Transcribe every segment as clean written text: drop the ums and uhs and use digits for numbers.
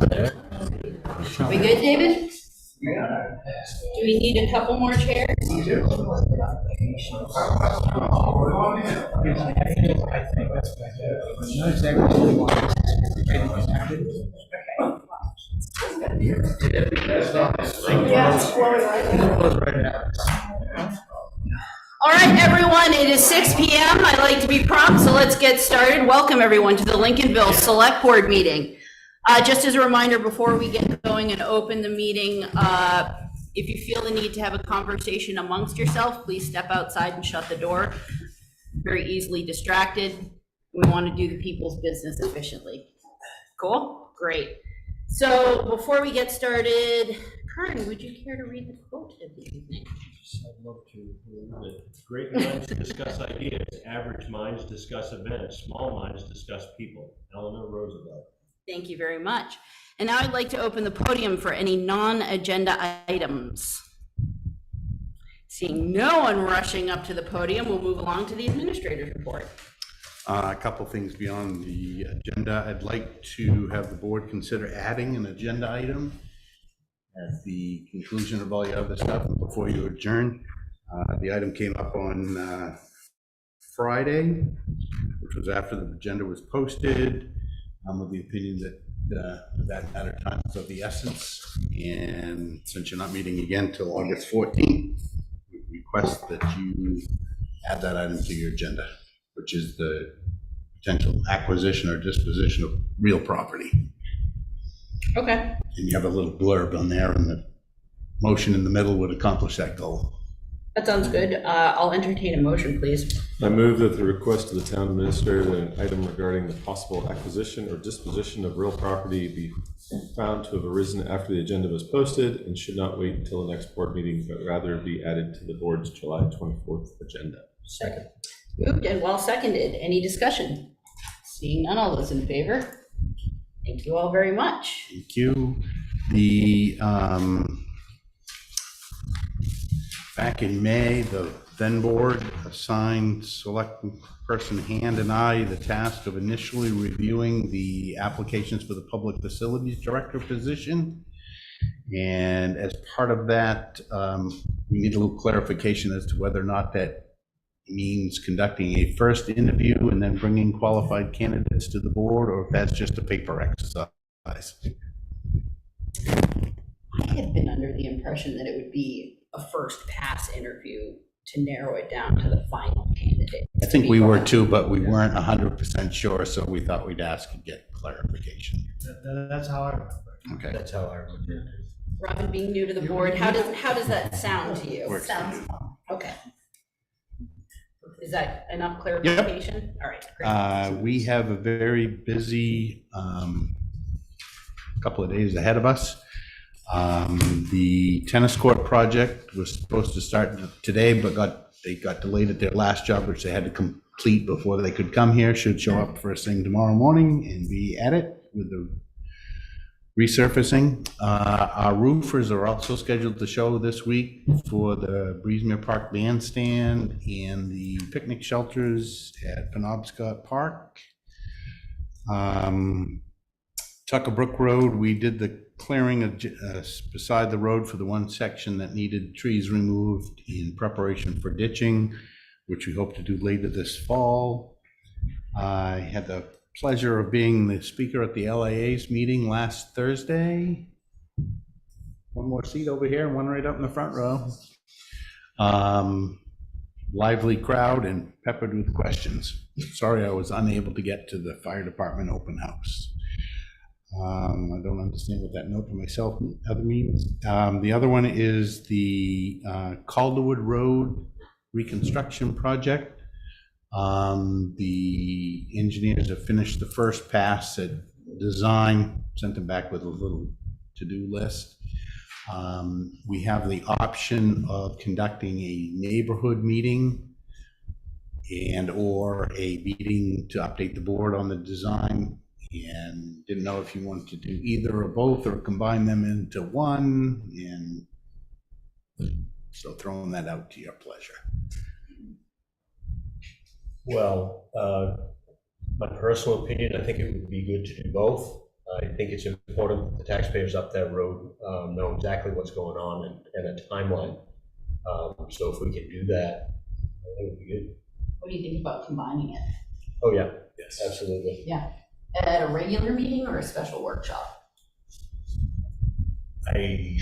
We good, David? Do we need a couple more chairs? I think that's what I do. Not exactly what we want. All right, everyone, it is 6 p.m. I like to be prompt, so let's get started. Welcome, everyone, to the Lincolnville Select Board meeting. Just as a reminder, before we get going and open the meeting, if you feel the need to have a conversation amongst yourself, please step outside and shut the door. Very easily distracted. We want to do the people's business efficiently. Cool? Great. So before we get started, Karen, would you care to read the quote of the evening? I'd love to. Great minds discuss ideas. Average minds discuss events. Small minds discuss people. Eleanor Roosevelt. Thank you very much. And now I'd like to open the podium for any non-agenda items. Seeing no one rushing up to the podium, we'll move along to the administrator's report. A couple things beyond the agenda. I'd like to have the board consider adding an agenda item at the conclusion of all your other stuff before you adjourn. The item came up on Friday, which was after the agenda was posted. I'm of the opinion that matter time is of the essence, and since you're not meeting again till August 14th, we request that you add that item to your agenda, which is the potential acquisition or disposition of real property. Okay. And you have a little blurb on there, and the motion in the middle would accomplish that goal. That sounds good. I'll entertain a motion, please. I move that the request of the town administrator that an item regarding the possible acquisition or disposition of real property be found to have arisen after the agenda was posted and should not wait until the next board meeting, but rather be added to the board's July 24th agenda. Second. Moved and well seconded. Any discussion? Seeing none, all those in favor? Thank you all very much. Thank you. The back in May, the then board assigned select person Hand and I the task of initially reviewing the applications for the public facilities director position. And as part of that, we need a little clarification as to whether or not that means conducting a first interview and then bringing qualified candidates to the board, or if that's just a paper exercise. I had been under the impression that it would be a first pass interview to narrow it down to the final candidate. I think we were too, but we weren't 100% sure, so we thought we'd ask and get clarification. That's how I remember. Okay. That's how I remember it. Robin, being new to the board, how does that sound to you? Works for me. Okay. Is that enough clarification? All right, great. We have a very busy couple of days ahead of us. The tennis court project was supposed to start today, but they got delayed at their last job, which they had to complete before they could come here. Should show up first thing tomorrow morning and be at it with the resurfacing. Our roofers are also scheduled to show this week for the Breezemere Park Bandstand and the picnic shelters at Penobscot Park. Tucker Brook Road, we did the clearing beside the road for the one section that needed trees removed in preparation for ditching, which we hope to do later this fall. I had the pleasure of being the speaker at the LAA's meeting last Thursday. One more seat over here, one right up in the front row. Lively crowd and peppered with questions. Sorry I was unable to get to the fire department open house. I don't understand what that note to myself other means. The other one is the Calderwood Road reconstruction project. The engineers have finished the first pass at design, sent them back with a little to-do list. We have the option of conducting a neighborhood meeting and or a meeting to update the board on the design, and didn't know if you wanted to do either or both or combine them into one, and so throwing that out to your pleasure. Well, my personal opinion, I think it would be good to do both. I think it's important that the taxpayers up that road know exactly what's going on and a timeline. So if we can do that, I think it would be good. What do you think about combining it? Oh, yeah, Yes. absolutely. Yeah, at a regular meeting or a special workshop? I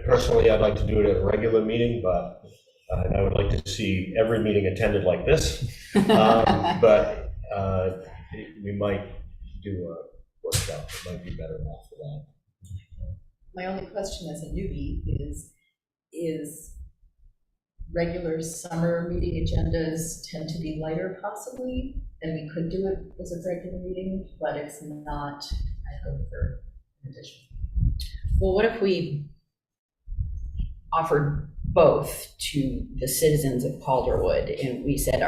personally, I'd like to do it at a regular meeting, but I would like to see every meeting attended like this. But we might do a workshop, it might be better off for that. My only question as a newbie is regular summer meeting agendas tend to be lighter possibly, and we could do it as a regular meeting, but it's not, I go for an addition. Well, what if we offered both to the citizens of Calderwood and we said,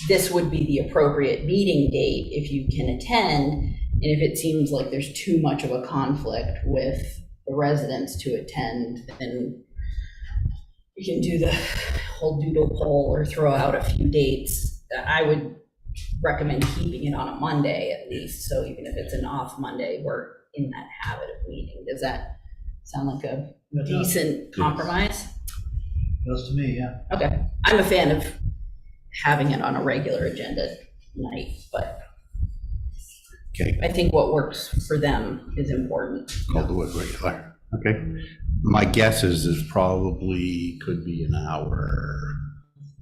this would be the appropriate meeting date if you can attend, and if it seems like there's too much of a conflict with the residents to attend, then we can do the whole doodle poll or throw out a few dates. I would recommend keeping it on a Monday at least, so even if it's an off Monday, we're in that habit of meeting. Does that sound like a decent compromise? Feels to me, yeah. Okay, I'm a fan of having it on a regular agenda night, but Okay, I think what works for them is important. Calderwood regular. Okay. My guess is this probably could be an hour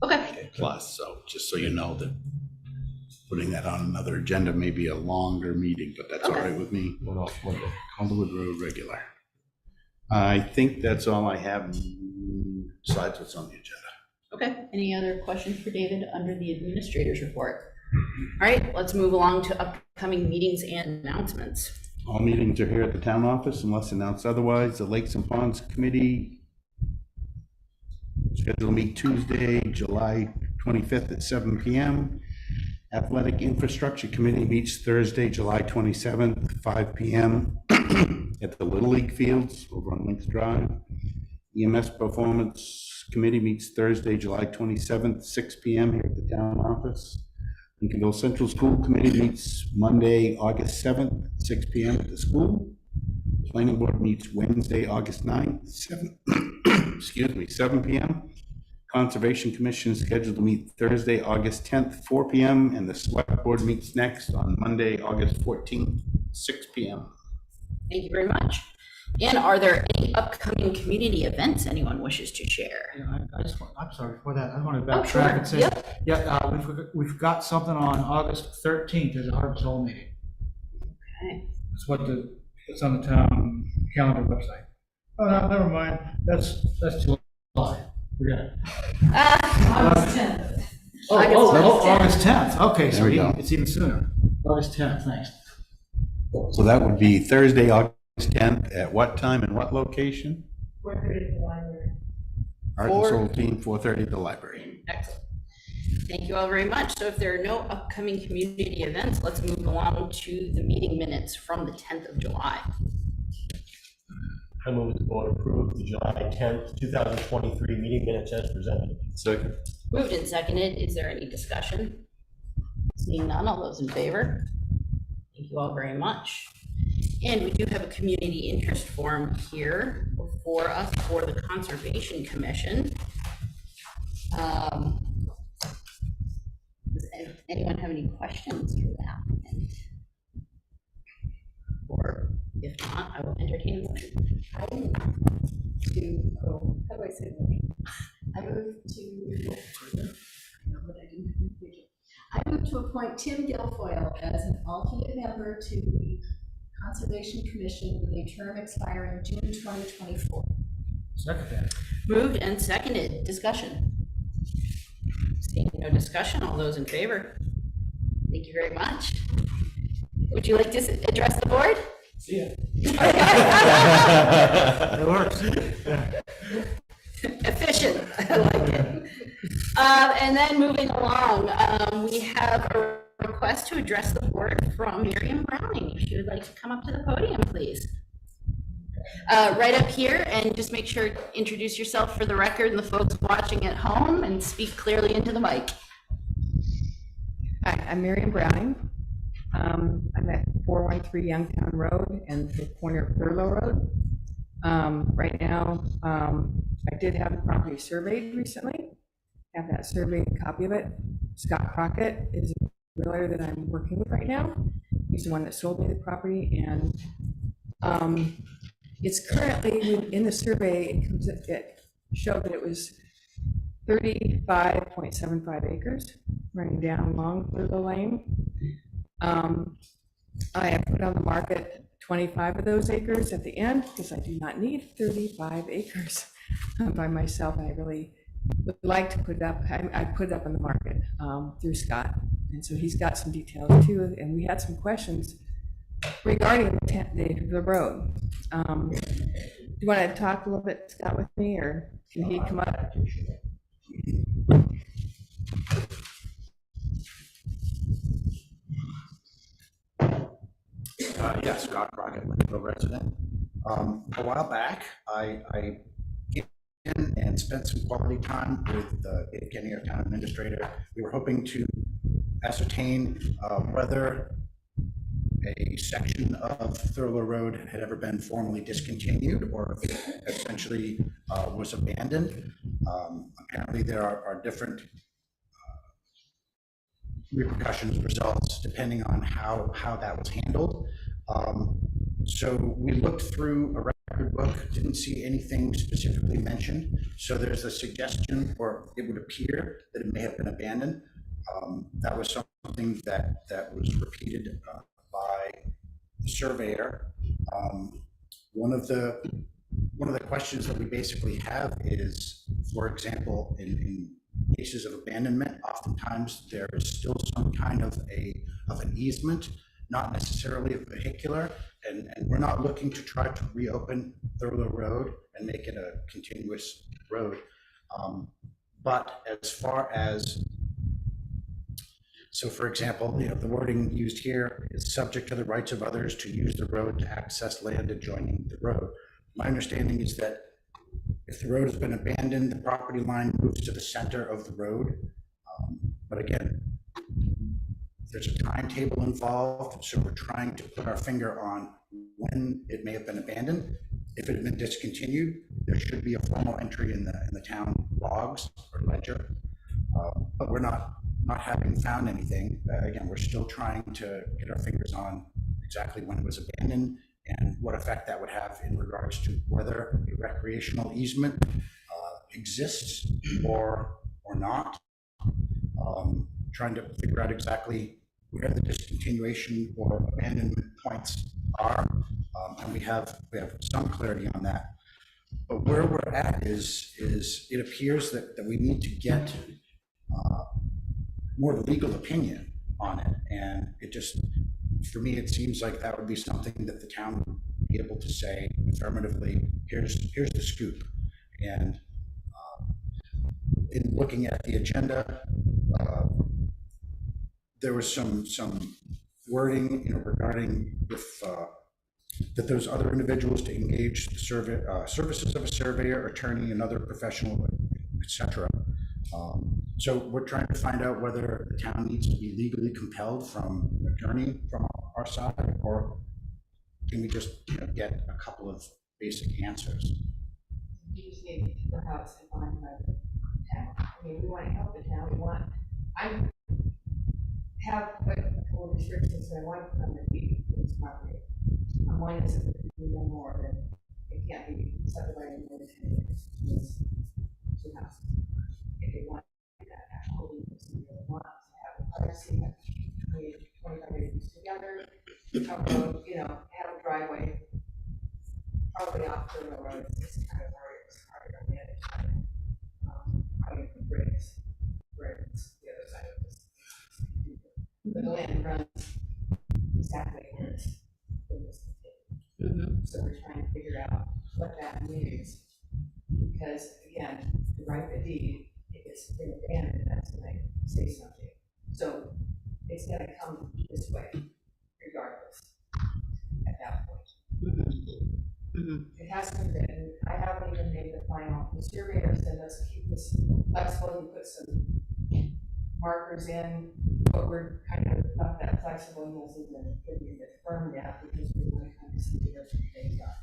Okay, plus, so just so you know that putting that on another agenda may be a longer meeting, but that's all Okay. right with me. One off Monday. Calderwood Road regular. I think that's all I have besides what's on the agenda. okay. Any other questions for David under the administrator's report? All right, let's move along to upcoming meetings and announcements. All meetings are here at the town office unless announced otherwise. The Lakes and Ponds Committee scheduled to meet Tuesday, July 25th at 7 PM. Athletic Infrastructure Committee meets Thursday, July 27th, 5 PM at the Little League Fields over on Links Drive. EMS Performance Committee meets Thursday, July 27th, 6 PM here at the town office. Lincolnville Central School Committee meets Monday, August 7th, 6 PM at the school. Planning Board meets Wednesday, August 9th, 7 PM. Conservation Commission is scheduled to meet Thursday, August 10th, 4 PM, and the Select Board meets next on Monday, August 14th, 6 PM. Thank you very much. And are there any upcoming community events anyone wishes to share? Yeah, I just want, I'm sorry, before that, I want to Oh, sure. backtrack and say, Yep. we've got something on August 13th as a Harvest Hall meeting. Okay. It's it's on the town calendar website. Oh, no, never mind, that's July, forget it. August 10th. August 10th, okay, so There we go. it's even sooner. August 10th, thanks. So that would be Thursday, August 10th, at what time and what location? 4:30 at the library. Art and Soul Team, 4:30 at the library. Excellent. Thank you all very much. So if there are no upcoming community events, let's move along to the meeting minutes from the 10th of July. I move the board approve the July 10th, 2023 meeting minutes as presented. Second. Moved and seconded. Is there any discussion? Seeing none, all those in favor? Thank you all very much. And we do have a community interest form here for us for the Conservation Commission. Does anyone have any questions for the applicant? Or if not, I will entertain a motion. How do I say that? I move to appoint Tim Guilfoyle as an alternate member to the Conservation Commission with a term expiring June 2024. Second that. Moved and seconded. Discussion. Seeing no discussion, all those in favor? Thank you very much. Would you like to address the board? See ya. It works. Efficient. I like it. And then moving along, we have a request to address the board from Miriam Browning. If you would like to come up to the podium, please. Right up here, and just make sure to introduce yourself for the record and the folks watching at home, and speak clearly into the mic. Hi, I'm Miriam Browning. I'm at 413 Youngtown Road and the corner of Thurlow Road. Right now, I did have the property surveyed recently. Have that surveyed copy of it. Scott Crockett is a realtor that I'm working with right now. He's the one that sold me the property, and it's currently in the survey. It showed that it was 35.75 acres running down along Thurlow Lane. I have put on the market 25 of those acres at the end because I do not need 35 acres by myself. I really would like to put it up. I put it up on the market through Scott, and so he's got some details too. And we had some questions regarding the road. Do you want to talk a little bit, Scott, with me, or can he come up? Yes, Scott Crockett, Lincolnville resident. A while back, I came in and spent some quality time with Dave Kenny, our town administrator. We were hoping to ascertain whether a section of Thurlow Road had ever been formally discontinued or if it essentially was abandoned. Apparently, there are different repercussions, results, depending on how that was handled. So we looked through a record book, didn't see anything specifically mentioned. So there's a suggestion, or it would appear that it may have been abandoned. That was something that was repeated by the surveyor. One of the questions that we basically have is, for example, in cases of abandonment, oftentimes there is still some kind of an easement, not necessarily a vehicular, and we're not looking to try to reopen Thurlow Road and make it a continuous road. But as far as, so for example, the wording used here is subject to the rights of others to use the road to access land adjoining the road. My understanding is that if the road has been abandoned, the property line moves to the center of the road. But again, there's a timetable involved, so we're trying to put our finger on when it may have been abandoned. If it had been discontinued, there should be a formal entry in the town logs or ledger. But we're not having found anything. Again, we're still trying to get our fingers on exactly when it was abandoned and what effect that would have in regards to whether a recreational easement exists or not. Trying to figure out exactly where the discontinuation or abandonment points are, and we have some clarity on that. But where we're at is it appears that we need to get more legal opinion on it, and it just, for me, it seems like that would be something that the town would be able to say affirmatively, here's the scoop. And in looking at the agenda, there was some wording, regarding if that those other individuals to engage the services of a surveyor, attorney, and other professional, etc. So we're trying to find out whether the town needs to be legally compelled from an attorney from our side, or can we just get a couple of basic answers? You just need the house and find the town. I mean, we want to help the town. I have a couple of restrictions that I want to put on the deed for this property. One is that we no more than it can't be subdivided more than 10 years. It's two houses. If they want that, actually, they want to have a privacy, have 25 acres together, have a road, have a driveway, probably off the road. It's kind of hard on the other side. Probably from bricks, the other side of this. The land runs exactly where it's. So we're trying to figure out what that means, because again, to write the deed, if it's been abandoned, that's when they say something. So it's gonna come this way regardless at that point. It has to be written. I haven't even made the final. The surveyor said, let's keep this flexible and put some markers in but we're kind of left that flexibleness in the firm now, because we want to kind of see where things are.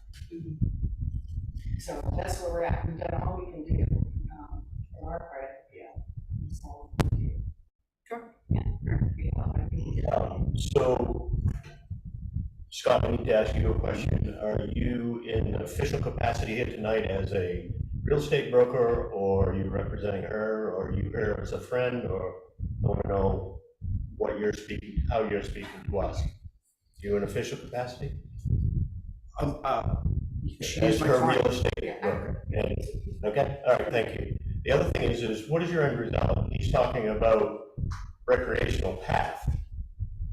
So that's where we're at, we've done all we can do, on our part, yeah. So, Sure. yeah, I think, So, Scott, I need to ask you a question. Are you in official capacity here tonight as a real estate broker, or are you representing her, or are you here as a friend, or I want to know what you're speaking, how you're speaking to us? You in official capacity? She As is my her client. real estate broker? And- Okay, all right, thank you. The other thing is what is your end result? He's talking about recreational path.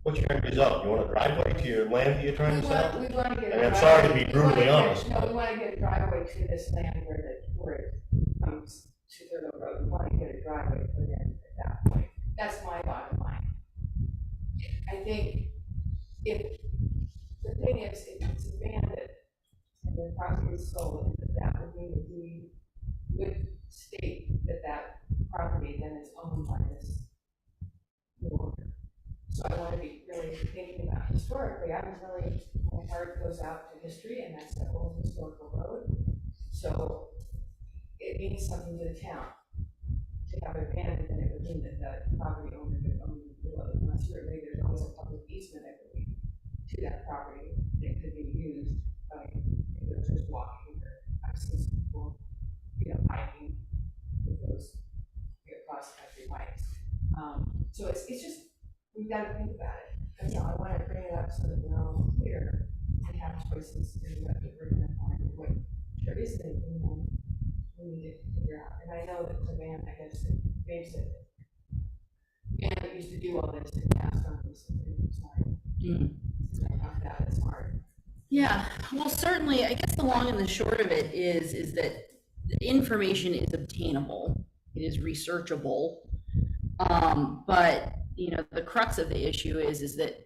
What's your end result? You want a driveway to your land that you're trying to sell? We want to get. I mean, a I'm sorry to be driveway- we wanna brutally get- honest. No, we want to get a driveway to this land where it comes to the road. We want to get a driveway put in at that point. That's my bottom line. I think if, the thing is, if it's abandoned and the property is sold, that would mean that we would state that that property then is owned by this new owner. So I want to be really thinking about historically, my heart goes out to history, and that's the old historical road. So it means something to the town to have it abandoned, and it would mean that the property owner could own the road. And certainly there's always a public easement, I believe, to that property that could be used by, just walking, or I've seen some people, hiking with those cross-country bikes. So it's just, we've got to think about it. And, I want to bring it up so that we're all clear and have choices in what we're going to find, and what there is anything then we need to figure out. And I know that Savannah, I guess, Dave said, Savannah used to do all this and passed on this, and it's hard. So I found that it's hard. Yeah, well, certainly, I guess the long and the short of it is that the information is obtainable, it is researchable. But, the crux of the issue is that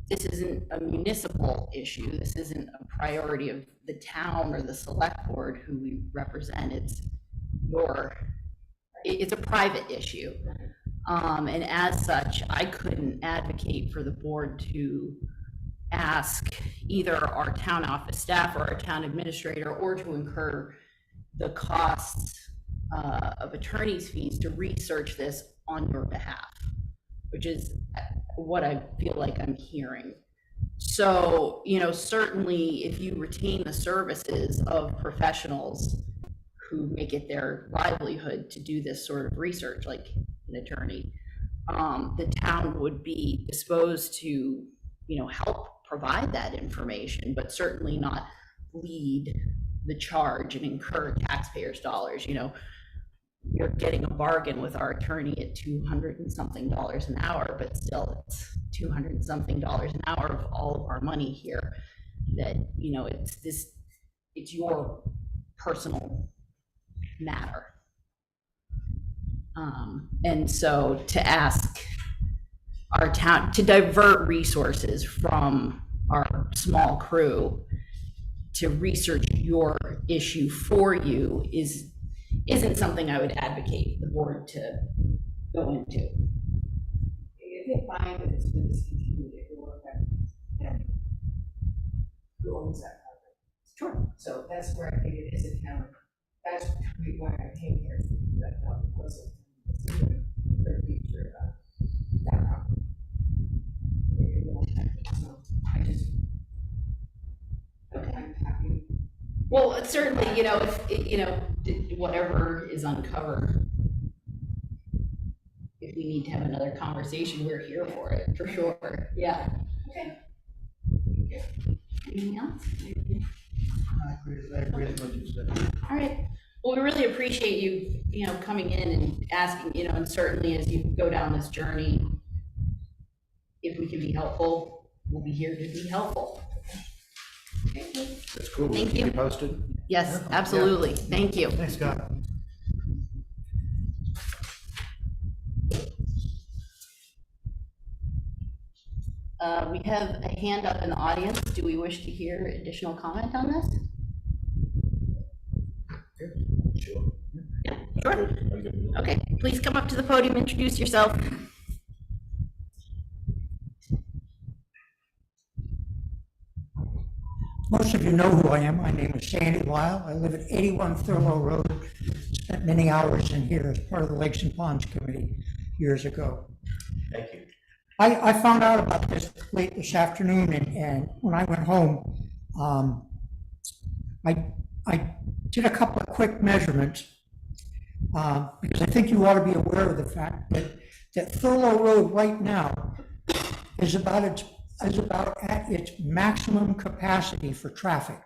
this isn't a municipal issue. This isn't a priority of the town or the select board who we represent. It's a private issue. And as such, I couldn't advocate for the board to ask either our town office staff or our town administrator, or to incur the costs of attorney's fees to research this on your behalf, which is what I feel like I'm hearing. So, certainly if you retain the services of professionals who make it their livelihood to do this sort of research, like an attorney, the town would be disposed to, help provide that information, but certainly not lead the charge and incur taxpayers' dollars. You're getting a bargain with our attorney at $200 and something an hour, but still it's $200 and something an hour of all of our money here that, it's your personal matter. And so to ask our town to divert resources from our small crew to research your issue for you isn't something I would advocate the board to go into. If they find that it's been discontinued, it will affect them. Who owns that property? Sure. So that's where I think it is a town. That's why I came here, that was the future of that property. It will affect it, so I just, I'm happy. Well, it's certainly, if, whatever is uncovered, if we need to have another conversation, we're here for it, for sure. Yeah. Okay. Anything else? I agree with what you said. All right. Well, we really appreciate you, coming in and asking, and certainly as you go down this journey, if we can be helpful, we'll be here to be helpful. That's cool. Thank Keep you. you posted. Yes, absolutely. Thank you. Thanks, Scott. We have a hand up in the audience. Do we wish to hear additional comment on this? Sure. Sure. I'm good. Okay, please come up to the podium, introduce yourself. Most of you know who I am. My name is Sandy Lyle. I live at 81 Thurlow Road. Spent many hours in here as part of the Lakes and Ponds Committee years ago. Thank you. I found out about this late this afternoon, and when I went home, I did a couple of quick measurements, because I think you ought to be aware of the fact that Thurlow Road right now is about at its maximum capacity for traffic.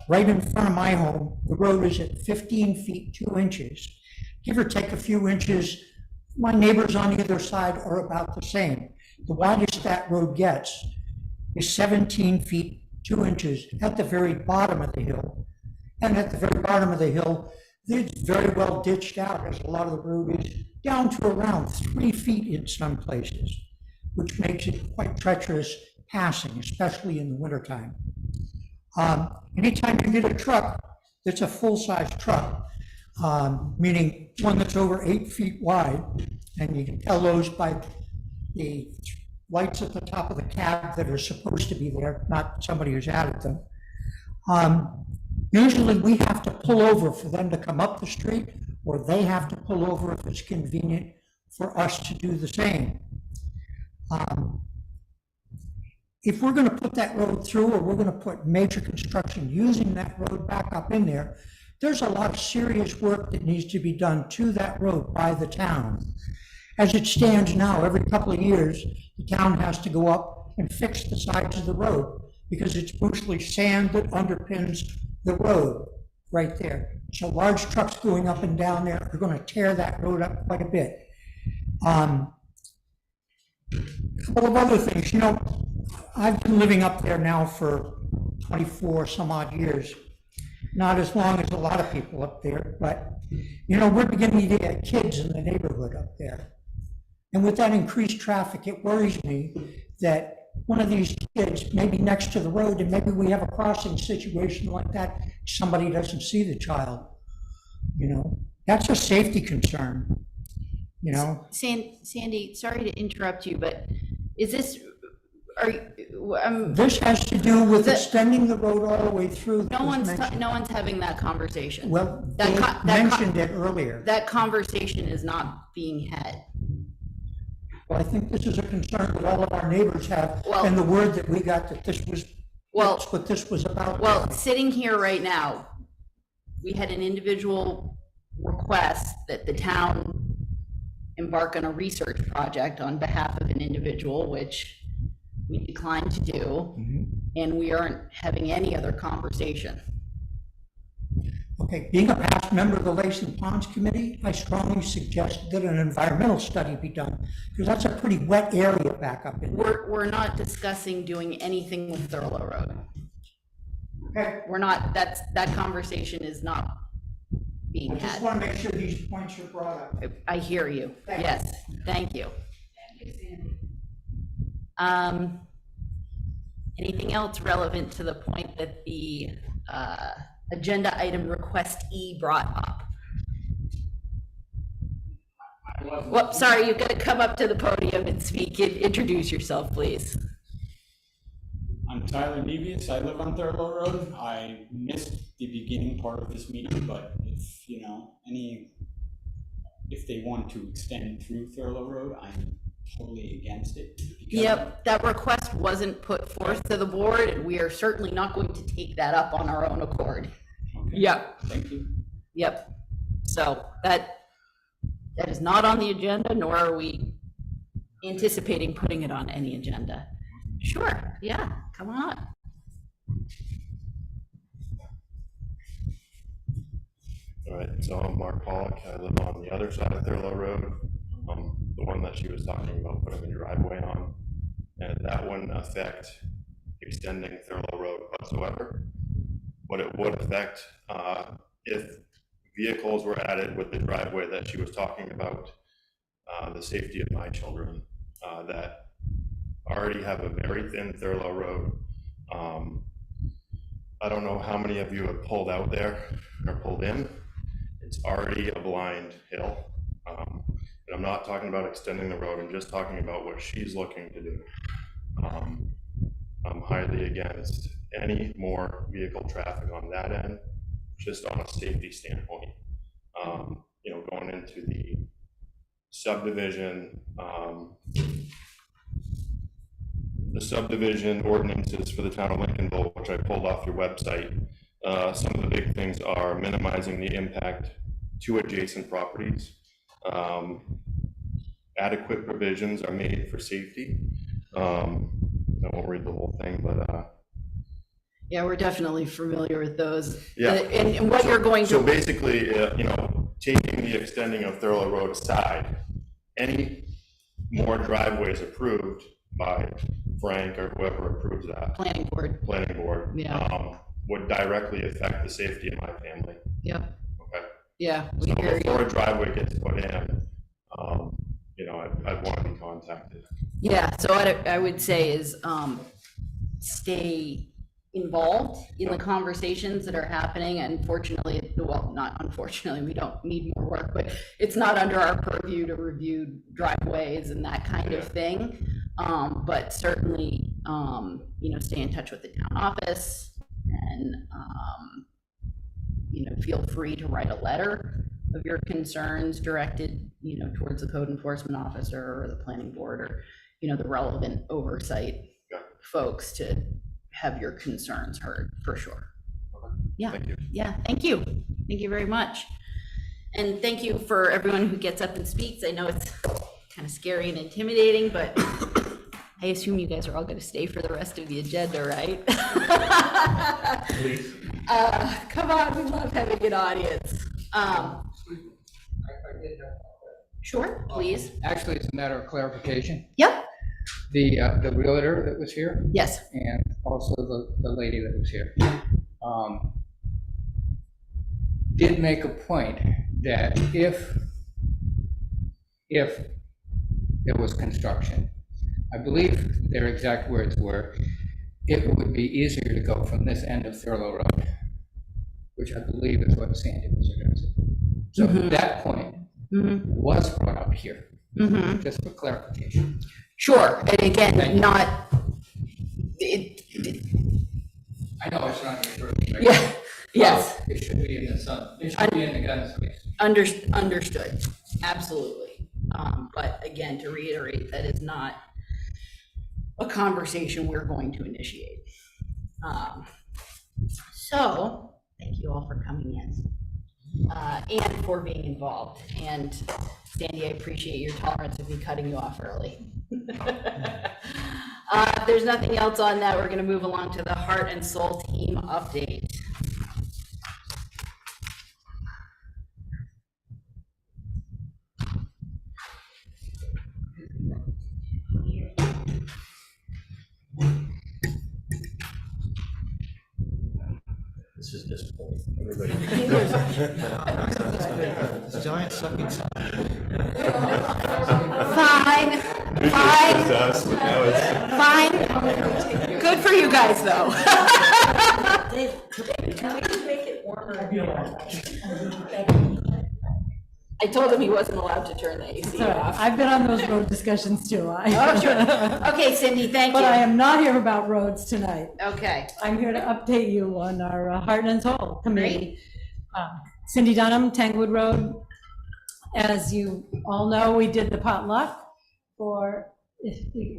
Right in front of my home, the road is at 15 feet 2 inches. Give or take a few inches, my neighbors on either side are about the same. The widest that road gets is 17 feet 2 inches at the very bottom of the hill. And at the very bottom of the hill, it's very well ditched out, as a lot of the road is, down to around 3 feet in some places, which makes it quite treacherous passing, especially in the wintertime. Anytime you get a truck that's a full-size truck, meaning one that's over 8 feet wide, and you can tell those by the lights at the top of the cab that are supposed to be there, not somebody who's added them. Usually we have to pull over for them to come up the street, or they have to pull over if it's convenient for us to do the same. If we're going to put that road through, or we're going to put major construction using that road back up in there, there's a lot of serious work that needs to be done to that road by the town. As it stands now, every couple of years, the town has to go up and fix the sides of the road because it's mostly sand that underpins the road right there. So large trucks going up and down there are going to tear that road up quite a bit. A couple of other things, you know, I've been living up there now for 24 some odd years. Not as long as a lot of people up there, but, you know, we're beginning to get kids in the neighborhood up there. And with that increased traffic, it worries me that one of these kids may be next to the road, and maybe we have a crossing situation like that, somebody doesn't see the child. You know, that's a safety concern, you know? Sandy, sorry to interrupt you, but is this, are you, This has to do with The- extending the road all the way through. no one's having that conversation. Well, That they con- that con- mentioned it earlier. That conversation is not being had. Well, I think this is a concern that all of our neighbors have, Well- and the word that we got that this was, Well- that's what this was about. Well, sitting here right now, we had an individual request that the town embark on a research project on behalf of an individual, which we declined to do, Mhm. and we aren't having any other conversation. Okay, being a past member of the Lakes and Ponds Committee, I strongly suggest that an environmental study be done, because that's a pretty wet area back up in there. We're not discussing doing anything with Thurlow Road. Okay, We're not, that conversation is not being I just had. want to make sure these points are brought up. I hear you. Thank you. Yes, thank you. Anything else relevant to the point that the agenda item request E brought up? Whoops, sorry, you've got to come up to the podium and speak. Introduce yourself, please. I'm Tyler Nevius. I live on Thurlow Road. I missed the beginning part of this meeting, but if, you know, if they want to extend through Thurlow Road, I'm totally against it. because- Yep, that request wasn't put forth to the board, and we are certainly not going to take that up on our own accord. Okay. Yep. Thank you. Yep. So that is not on the agenda, nor are we anticipating putting it on any agenda. Sure, yeah, come on up. All right, so I'm Mark Pollock. I live on the other side of Thurlow Road, the one that she was talking about putting the driveway on. And that wouldn't affect extending Thurlow Road whatsoever. What it would affect, if vehicles were added with the driveway that she was talking about, the safety of my children, that already have a very thin Thurlow Road. I don't know how many of you have pulled out there or pulled in. It's already a blind hill. And I'm not talking about extending the road, I'm just talking about what she's looking to do. I'm highly against any more vehicle traffic on that end, just on a safety standpoint. You know, going into the subdivision, ordinances for the town of Lincolnville, which I pulled off your website. Some of the big things are minimizing the impact to adjacent properties. Adequate provisions are made for safety. I won't read the whole thing, but Yeah, we're definitely familiar with those. Yeah. And what you're going so to, basically, you know, taking the extending of Thurlow Road aside, any more driveways approved by Frank or whoever approves that planning board, planning board, Yeah. Would directly affect the safety of my family. yep, Okay. yeah, we So hear you. before a driveway gets put in, you know, I'd want to be contacted. Yeah, so what I would say is, stay involved in the conversations that are happening. Unfortunately, well, not unfortunately, we don't need more work, but it's not under our purview to review driveways and that kind of thing. But certainly, you know, stay in touch with the town office and, you know, feel free to write a letter of your concerns directed, you know, towards the code enforcement officer or the planning board or, you know, the relevant oversight folks to have your concerns heard, for sure. Yeah, Thank you. yeah, thank you. Thank you very much. And thank you for everyone who gets up and speaks. I know it's kind of scary and intimidating, but I assume you guys are all going to stay for the rest of the agenda, right? Please. Come on, we love having an audience. Sure, please. Actually, it's a matter of clarification. Yep, The realtor that was here yes. and also the lady that was here did make a point that if there was construction, I believe their exact words were, it would be easier to go from this end of Thurlow Road, which I believe is what Sandy was addressing. So that point was brought up here, just for clarification. Sure, and again, Thank you. not, I know it's not your first. yeah, yes, It should be in the sun, it should be in the gun space. understood, absolutely. But again, to reiterate, that is not a conversation we're going to initiate. So, thank you all for coming in, and for being involved. And Sandy, I appreciate your tolerance of me cutting you off early. If there's nothing else on that, we're gonna move along to the Heart and Soul Team update. This is disappointing. Everybody. Giant sucking. Fine, fine, good for you guys, though. Can we just make it warmer? I told him he wasn't allowed to turn the AC off. I've been on those road discussions too. Oh, sure. Okay, Cindy, thank But I you. am not here about roads tonight. Okay, I'm here to update you on our Heart and Soul Committee. Cindy Dunham, Tanglewood Road. As you all know, we did the potluck we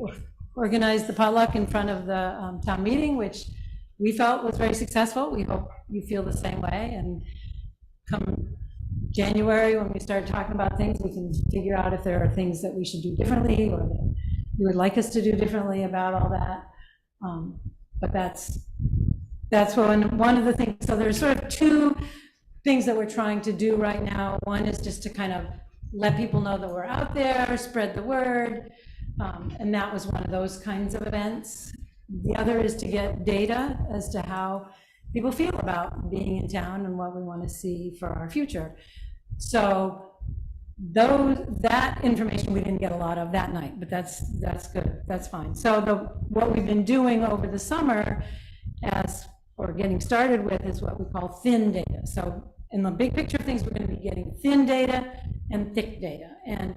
organized the potluck in front of the town meeting, which we felt was very successful. We hope you feel the same way. And come January, when we start talking about things, we can figure out if there are things that we should do differently or that you would like us to do differently about all that. But that's one of the things. So there's sort of two things that we're trying to do right now. One is just to kind of let people know that we're out there, spread the word. And that was one of those kinds of events. The other is to get data as to how people feel about being in town and what we want to see for our future. So that information we didn't get a lot of that night, but that's good, that's fine. So what we've been doing over the summer or getting started with is what we call thin data. So in the big picture of things, we're going to be getting thin data and thick data. And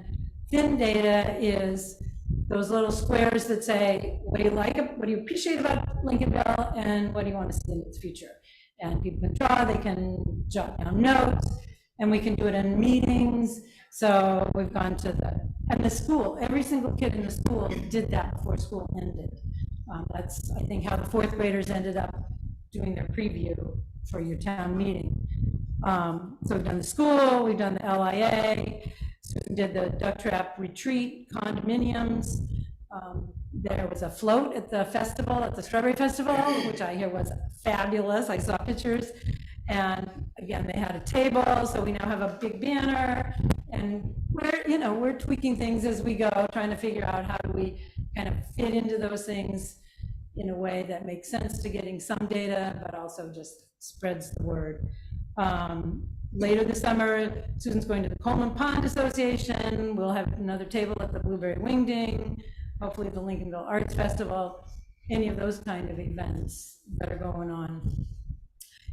thin data is those little squares that say, what do you like, what do you appreciate about Lincolnville, and what do you want to see in its future? And people can draw, they can jot down notes, and we can do it in meetings. So we've gone to the school, every single kid in the school did that before school ended. That's, I think, how the fourth graders ended up doing their preview for your town meeting. So we've done the school, we've done the LIA, Susan did the duck trap retreat, condominiums. There was a float at the festival, at the Strawberry Festival, which I hear was fabulous. I saw pictures. And again, they had a table, so we now have a big banner. And we're tweaking things as we go, trying to figure out how do we kind of fit into those things in a way that makes sense to getting some data, but also just spreads the word. Later this summer, Susan's going to the Coleman Pond Association. We'll have another table at the Blueberry Wingding, hopefully the Lincolnville Arts Festival, any of those kind of events that are going on.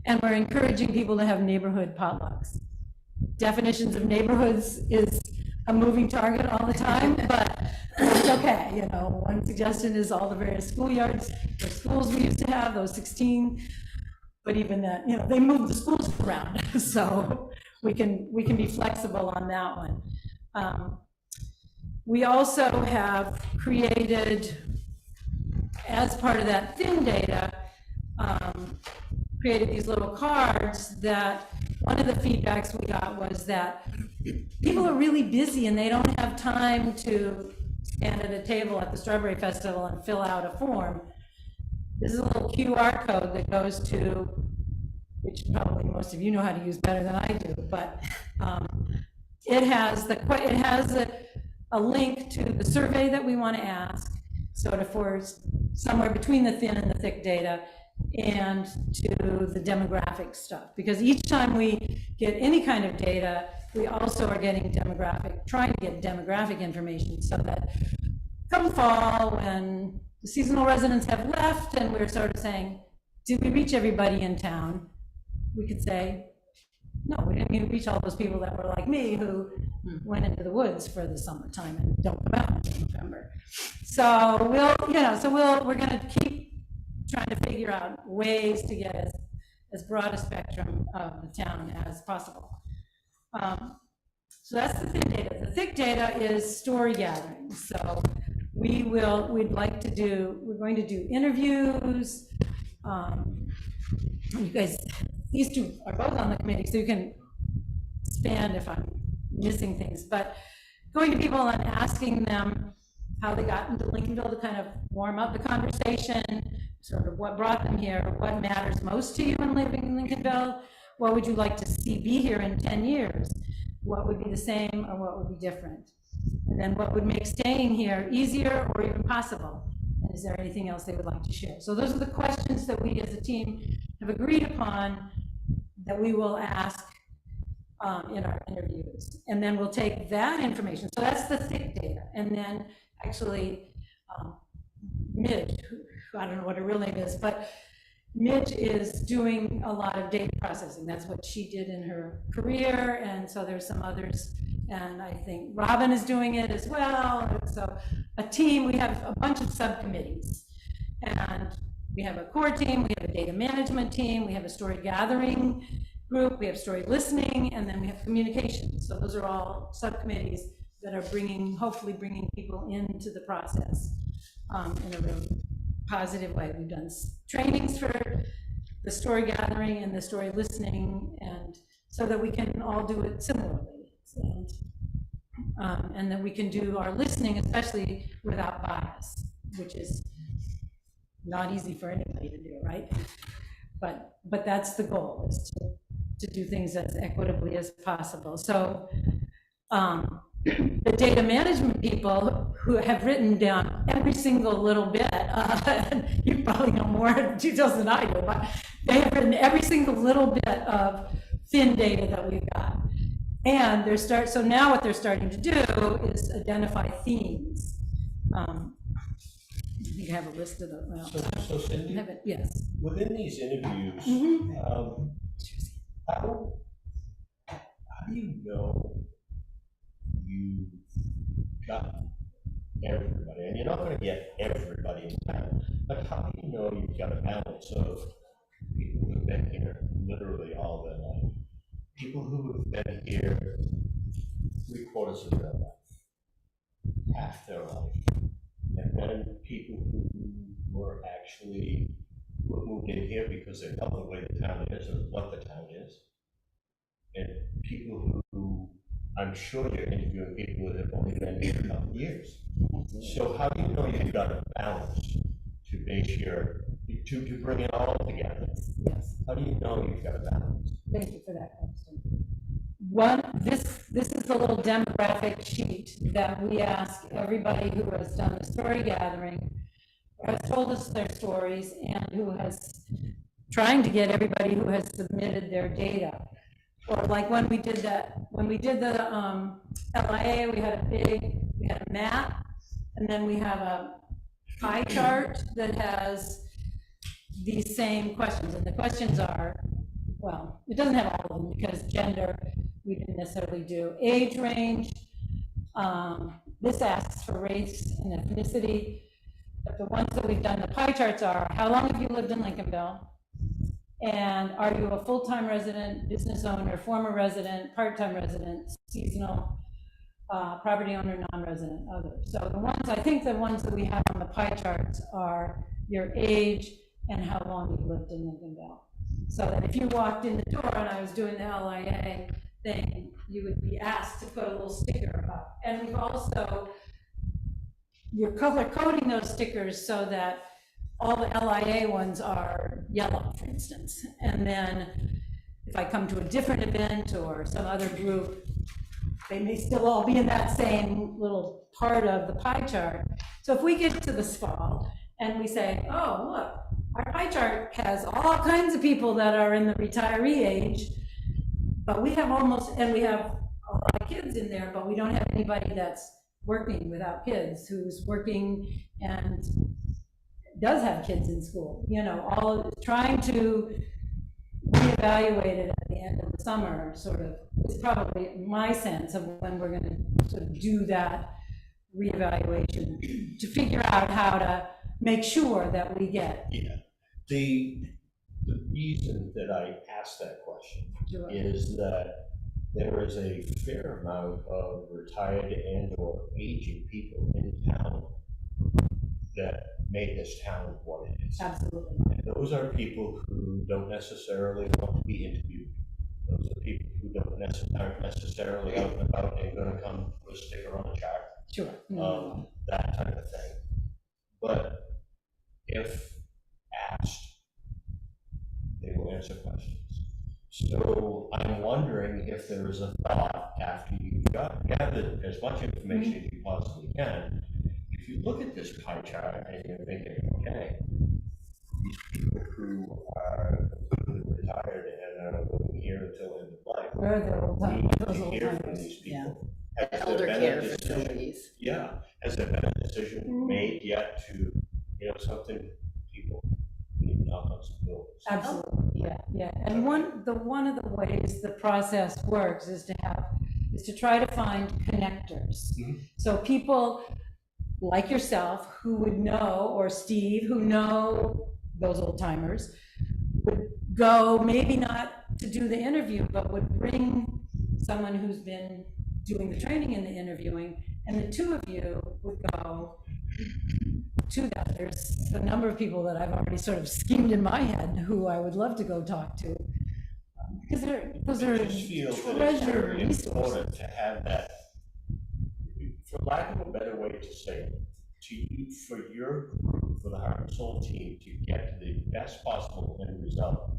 And we're encouraging people to have neighborhood potlucks. Definitions of neighborhoods is a moving target all the time, but it's okay. One suggestion is all the various schoolyards or schools we used to have, those 16. But even that, they move the schools around, so we can be flexible on that one. We also have created, as part of that thin data, created these little cards that one of the feedbacks we got was that people are really busy and they don't have time to stand at a table at the Strawberry Festival and fill out a form. This is a little QR code that goes to, which probably most of you know how to use better than I do, but it has a link to the survey that we want to ask, sort of for somewhere between the thin and the thick data, and to the demographic stuff. Because each time we get any kind of data, we also are getting trying to get demographic information, so that come fall, when the seasonal residents have left and we're sort of saying, did we reach everybody in town? We could say, no, we didn't reach all those people that were like me, who went into the woods for the summertime and don't come out until November. So we're going to keep trying to figure out ways to get as broad a spectrum of the town as possible. So that's the thin data. The thick data is story gathering. So we're going to do interviews. You guys, these two are both on the committee, so you can expand if I'm missing things, but going to people and asking them how they got into Lincolnville to kind of warm up the conversation, sort of what brought them here, what matters most to you in living in Lincolnville, what would you like to see be here in 10 years, what would be the same or what would be different, and then what would make staying here easier or even possible, and is there anything else they would like to share. So those are the questions that we as a team have agreed upon that we will ask in our interviews, and then we'll take that information. So that's the thick data, and then actually Midge, who I don't know what her real name is, but Midge is doing a lot of data processing. That's what she did in her career, and so there's some others, and I think Robin is doing it as well. So a team, we have a bunch of subcommittees, and we have a core team, we have a data management team, we have a story gathering group, we have story listening, and then we have communication. So those are all subcommittees that are hopefully bringing people into the process in a really positive way. We've done trainings for the story gathering and the story listening, and so that we can all do it similarly, and that we can do our listening, especially without bias, which is not easy for anybody to do, right? But that's the goal, is to do things as equitably as possible. So the data management people who have written down every single little bit, you probably know more details than I do, but they have written every single little bit of thin data that we've got. And so now what they're starting to do is identify themes. You have a list of them. Well, So Cindy, yes. within these interviews, how do you know you've gotten everybody, and you're not gonna get everybody in town, but how do you know you've got a balance of people who've been here literally all their life? People who have been here 3/4 of their life, half their life, and then people who were actually moved in here because they love the way the town is or what the town is, and people who I'm sure you're interviewing people that have only been here a couple of years. So how do you know you've got a balance to base to bring it all together? Yes. How do you know you've got a balance? Thank you for that question. This is the little demographic sheet that we ask everybody who has done the story gathering, who has told us their stories, and who has, trying to get everybody who has submitted their data. Or like when we did the LIA, we had a map, and then we have a pie chart that has these same questions. And the questions are, well, it doesn't have all of them because gender, we didn't necessarily do. Age range, this asks for race and ethnicity. But the ones that we've done, the pie charts are, how long have you lived in Lincolnville? And are you a full-time resident, business owner, former resident, part-time resident, seasonal, property owner, non-resident, other? So the ones, I think the ones that we have on the pie charts are your age and how long you've lived in Lincolnville. So that if you walked in the door and I was doing the LIA thing, you would be asked to put a little sticker up. And we've also, you're color coding those stickers so that all the LIA ones are yellow, for instance. And then if I come to a different event or some other group, they may still all be in that same little part of the pie chart. So if we get to this fall and we say, oh, look, our pie chart has all kinds of people that are in the retiree age, but we have we have a lot of kids in there, but we don't have anybody that's working without kids, who's working and does have kids in school, all trying to reevaluate it at the end of the summer, sort of, is probably my sense of when we're gonna sort of do that reevaluation to figure out how to make sure that we get. Yeah, the reason that I asked that question is that there is a fair amount of retired and or aging people in town that made this town what it is. Absolutely. And those are people who don't necessarily want to be interviewed. Those are people who aren't necessarily out and about and gonna come with a sticker on a chart. Sure. That type of thing. But if asked, they will answer questions. So I'm wondering if there is a thought after you've gathered as much information as you possibly can. If you look at this pie chart and you're thinking, okay, these people who are retired and are living here until end of life, Where are the old we need to those old hear from timers? these Yeah. people. Has there Elder been a care decision- facilities. Yeah, has there been a decision made yet to, something people need to knock on some doors? Absolutely, yeah. And one of the ways the process works is to try to find connectors. Mhm. So people like yourself who would know, or Steve, who know those old timers, would go, maybe not to do the interview, but would bring someone who's been doing the training and the interviewing, and the two of you would go to that. There's a number of people that I've already sort of schemed in my head who I would love to go talk to. Because those are I just feel that it's treasure very resources. important to have that, for lack of a better way to say it, for your group, for the Heart and Soul team to get to the best possible end result,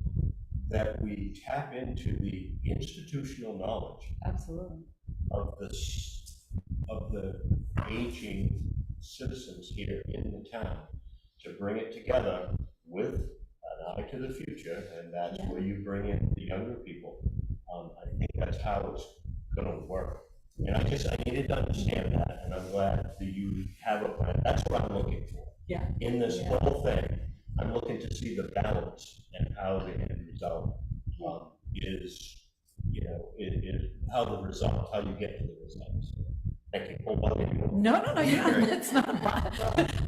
that we tap into the institutional knowledge Absolutely. of the aging citizens here in the town, to bring it together with an eye to the future, and that's where you bring in the younger people. I think that's how it's gonna work. And I needed to understand that, and I'm glad that you have a plan. That's what I'm looking for. Yeah. In this whole thing, I'm looking to see the balance and how the end result is how you get to the results. Thank you. Won't bother you. No, it's not a lot.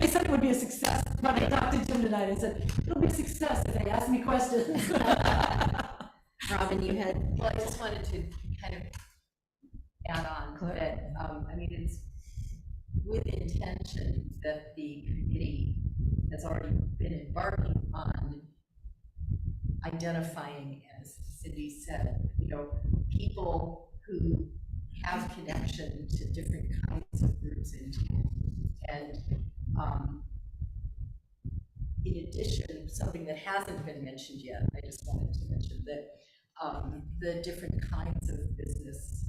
I said it would be a success, but I talked to Jim tonight, I said, it'll be a success if they ask me questions. Robin, you had, well, I just wanted to kind of add on that, I mean, it's with intention that the committee has already been embarking on identifying, as Cindy said, you know, people who have connection to different kinds of groups in town. And in addition, something that hasn't been mentioned yet, I just wanted to mention that the different kinds of business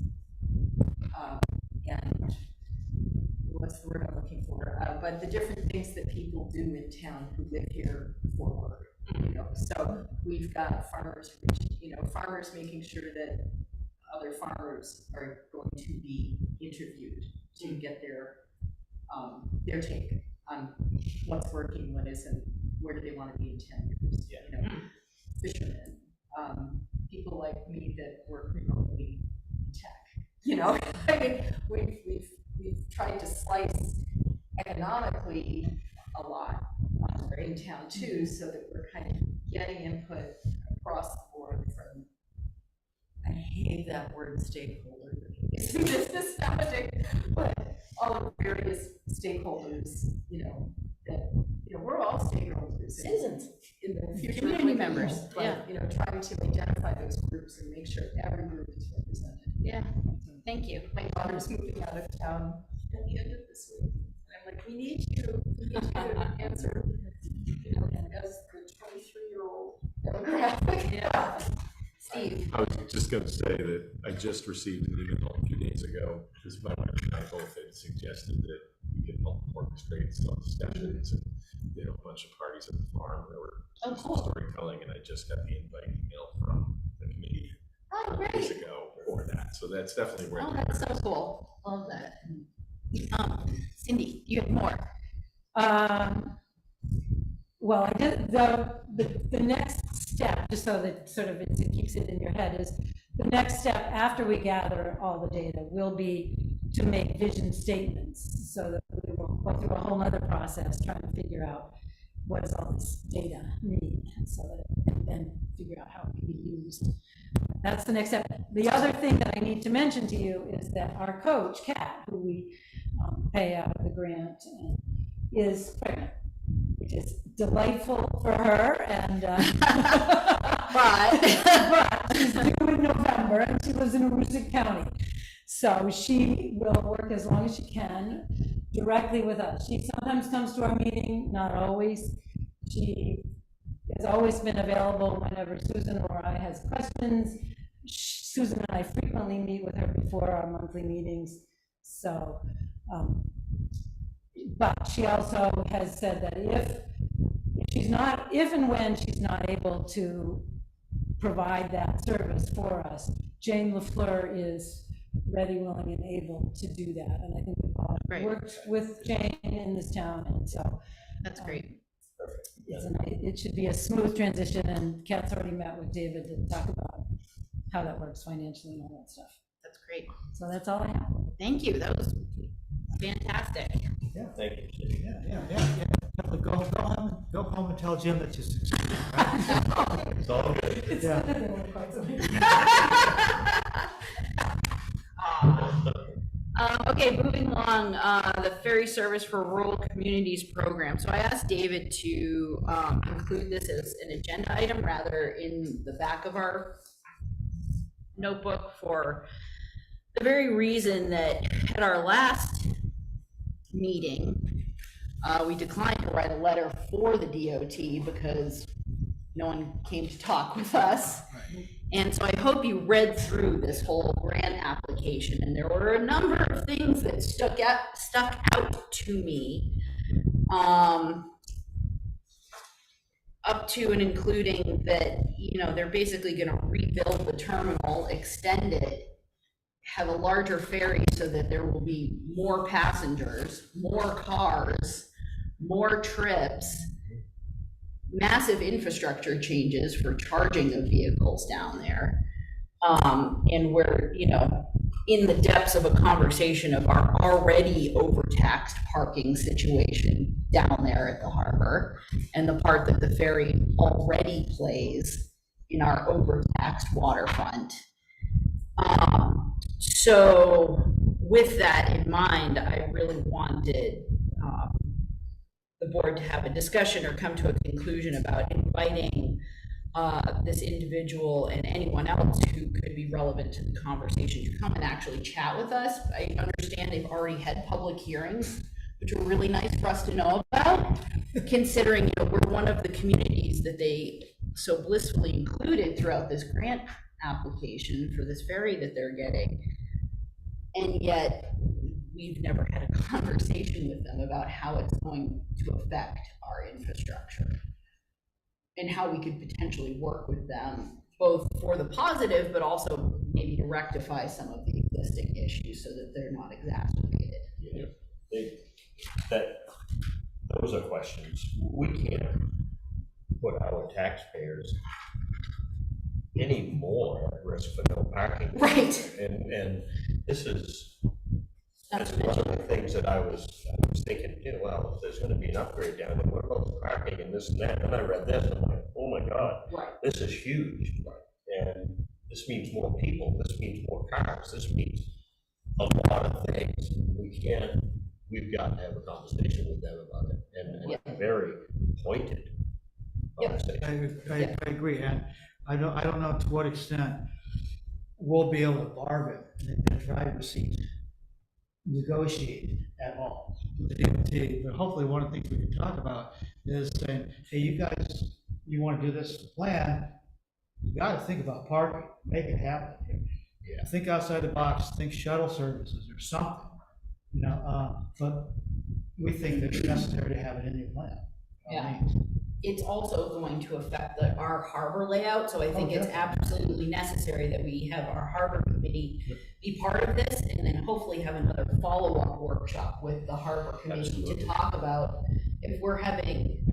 and what's the word I'm looking for, but the different things that people do in town who live here for work, you know. So we've got farmers, you know, farmers making sure that other farmers are going to be interviewed to get their take on what's working, what isn't, where do they want to be in 10 years, you know, fishermen, people like me that work remotely in tech, you know. I mean, we've tried to slice economically a lot in town too, so that we're kind of getting input across the board from, I hate that word stakeholder, it's business nowadays, but all of the various stakeholders, you know, that, you know, we're all stakeholders. Citizens. In the future. Community members, But, yeah. you know, trying to identify those groups and make sure every group is represented. Yeah, thank you. My daughter's moving out of town at the end of this week, and I'm like, we need you to answer, you know, as the 23-year-old demographic. Yeah. Steve. I was just going to say that I just received an email a few days ago, because my wife and I both had suggested that we could help orchestrate some discussions and, you know, a bunch of parties at the farm. There were some storytelling, and I just got the invite email from the committee Oh, days great. ago for that. So that's definitely where. Oh, that's so cool. Love that. Cindy, you have more. Well, I did, the next step, just so that sort of it keeps it in your head, is the next step after we gather all the data will be to make vision statements, so that we will go through a whole other process trying to figure out what does all this data mean, so that, and then figure out how it can be used. That's the next step. The other thing that I need to mention to you is that our coach, Kat, who we pay out of the grant, is pregnant, which is delightful for her, and but she's due in November, and she lives in Aroostook County, so she will work as long as she can directly with us. She sometimes comes to our meeting, not always. She has always been available whenever Susan or I has questions. Susan and I frequently meet with her before our monthly meetings, so but she also has said that if and when she's not able to provide that service for us, Jane LaFleur is ready, willing, and able to do that. And I think we've all worked with Jane in this town, and so. That's great. It should be a smooth transition, and Kat's already met with David to talk about how that works financially and all that stuff. That's great. So that's all I have. Thank you. That was fantastic. Yeah. Thank you, Cindy. Yeah. Go home and tell Jim that you succeeded. Right? It's all good. Okay, moving along, the ferry service for rural communities program. So I asked David to include this as an agenda item rather in the back of our notebook for the very reason that at our last meeting, we declined to write a letter for the DOT because no one came to talk with us. And so I hope you read through this whole grant application, and there were a number of things that stuck out to me, up to and including that, you know, they're basically going to rebuild the terminal, extend it, have a larger ferry so that there will be more passengers, more cars, more trips, massive infrastructure changes for charging of vehicles down there. And we're, you know, in the depths of a conversation of our already overtaxed parking situation down there at the harbor and the part that the ferry already plays in our overtaxed waterfront. So with that in mind, I really wanted the board to have a discussion or come to a conclusion about inviting this individual and anyone else who could be relevant to the conversation to come and actually chat with us. I understand they've already had public hearings, which are really nice for us to know about, considering, you know, we're one of the communities that they so blissfully included throughout this grant application for this ferry that they're getting. And yet we've never had a conversation with them about how it's going to affect our infrastructure and how we could potentially work with them, both for the positive, but also maybe to rectify some of the existing issues so that they're not exacerbated. Yeah, those are questions. We can't put our taxpayers any more at risk for no parking. Right. And this is, that's one of the things that I was thinking, you know, well, if there's gonna be an upgrade down there, what about the parking and this and that? And I read this, and I'm like, oh my God, Right. this is huge. And this means more people, this means more cars, this means a lot of things. We've got to have a conversation with them about it, and a very pointed conversation. I agree, and I don't know to what extent we'll be able to bargain in the driver's seat, negotiate at all with the DOT, but hopefully one of the things we can talk about is saying, hey, you guys, you want to do this plan, you got to think about parking, make it happen. Yeah. Think outside the box, think shuttle services or something, you know, but we think that it's necessary to have it in your plan. Yeah. It's also going to affect our harbor layout, so I think it's yeah. absolutely necessary that we have our harbor committee be part of this, and then hopefully have another follow-up workshop with the harbor committee Absolutely. to talk about if we're having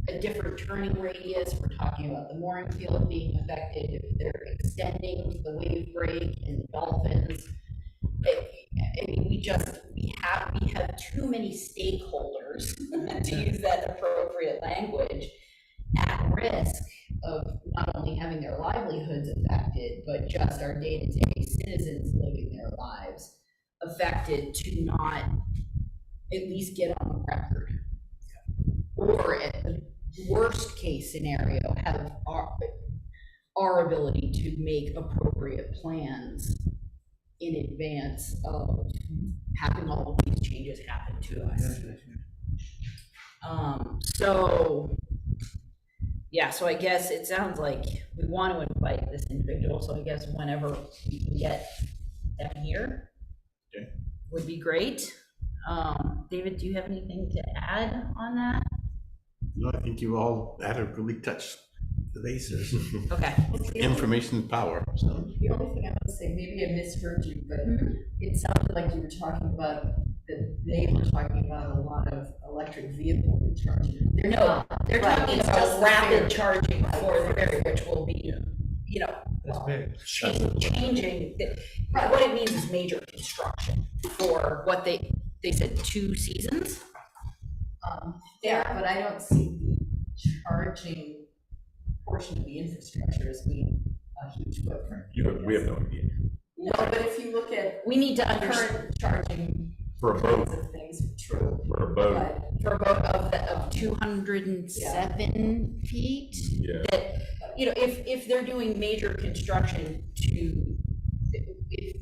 a different turning radius, we're talking about the mooring field being affected, if they're extending to the wave break and the dolphins. I mean, we have too many stakeholders, to use that appropriate language, at risk of not only having their livelihoods affected, but just our day-to-day citizens living their lives affected, to not at least get on the record. Or at the worst case scenario, have our ability to make appropriate plans in advance of having all of these changes happen to us. So, yeah, so I guess it sounds like we want to invite this individual, so I guess whenever we can get them here would be great. David, do you have anything to add on that? No, I think you all adequately touched the bases. Okay. Information is power, so. The only thing I would say, maybe I misheard you, but it sounded like you were talking about that they were talking about a lot of electric vehicle recharging. They're talking about rapid charging for the ferry, which will be, you know, That's big. changing. What it means is major construction for what they said 2 seasons. Yeah, but I don't see the charging portion of the infrastructure as being a huge footprint. We have no idea. No, but if you look at We need to understand current charging For a boat, kinds of things, true. for a boat, But for a boat of 207 feet. yeah. That, you know, if they're doing major construction if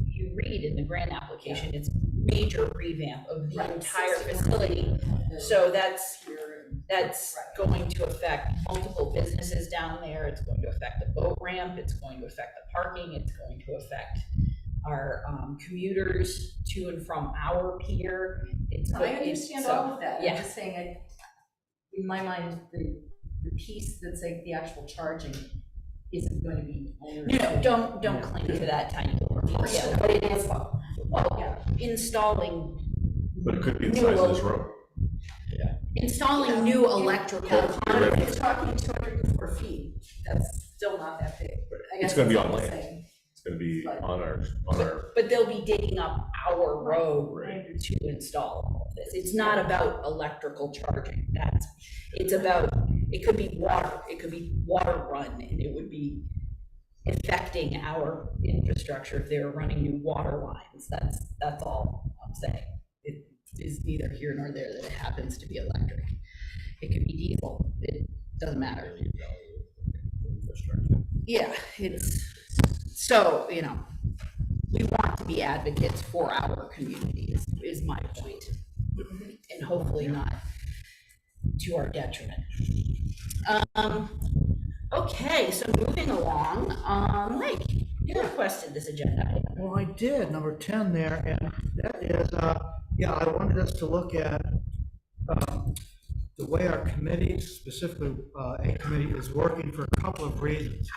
you read in the grant application, it's major revamp of the entire facility. So that's going to affect multiple businesses down there. It's going to affect the boat ramp. It's going to affect the parking. It's going to affect our commuters to and from our pier. I understand all of that. Yeah. I'm just saying, in my mind, the piece that's like the actual charging isn't going to be. No, don't cling to that tiny little detail, but it is, installing. But it could be the new size of this road. Installing new electrical. If you're talking 204 feet, that's still not that big. I guess It's gonna be that's on what I'm land. saying. It's gonna be on our, But they'll be digging up our road to install all of this. It's not about electrical charging. It's about, it could be water run, and it would be affecting our infrastructure if they were running new water lines. That's all I'm saying. It is neither here nor there that it happens to be electric. It could be diesel. It doesn't matter. Yeah, so, we want to be advocates for our community is my point. And hopefully not to our detriment. Okay, so moving along, Mike, you requested this agenda item. Well, I did, number 10 there, and that is, I wanted us to look at the way our committee, specifically a committee, is working for a couple of reasons.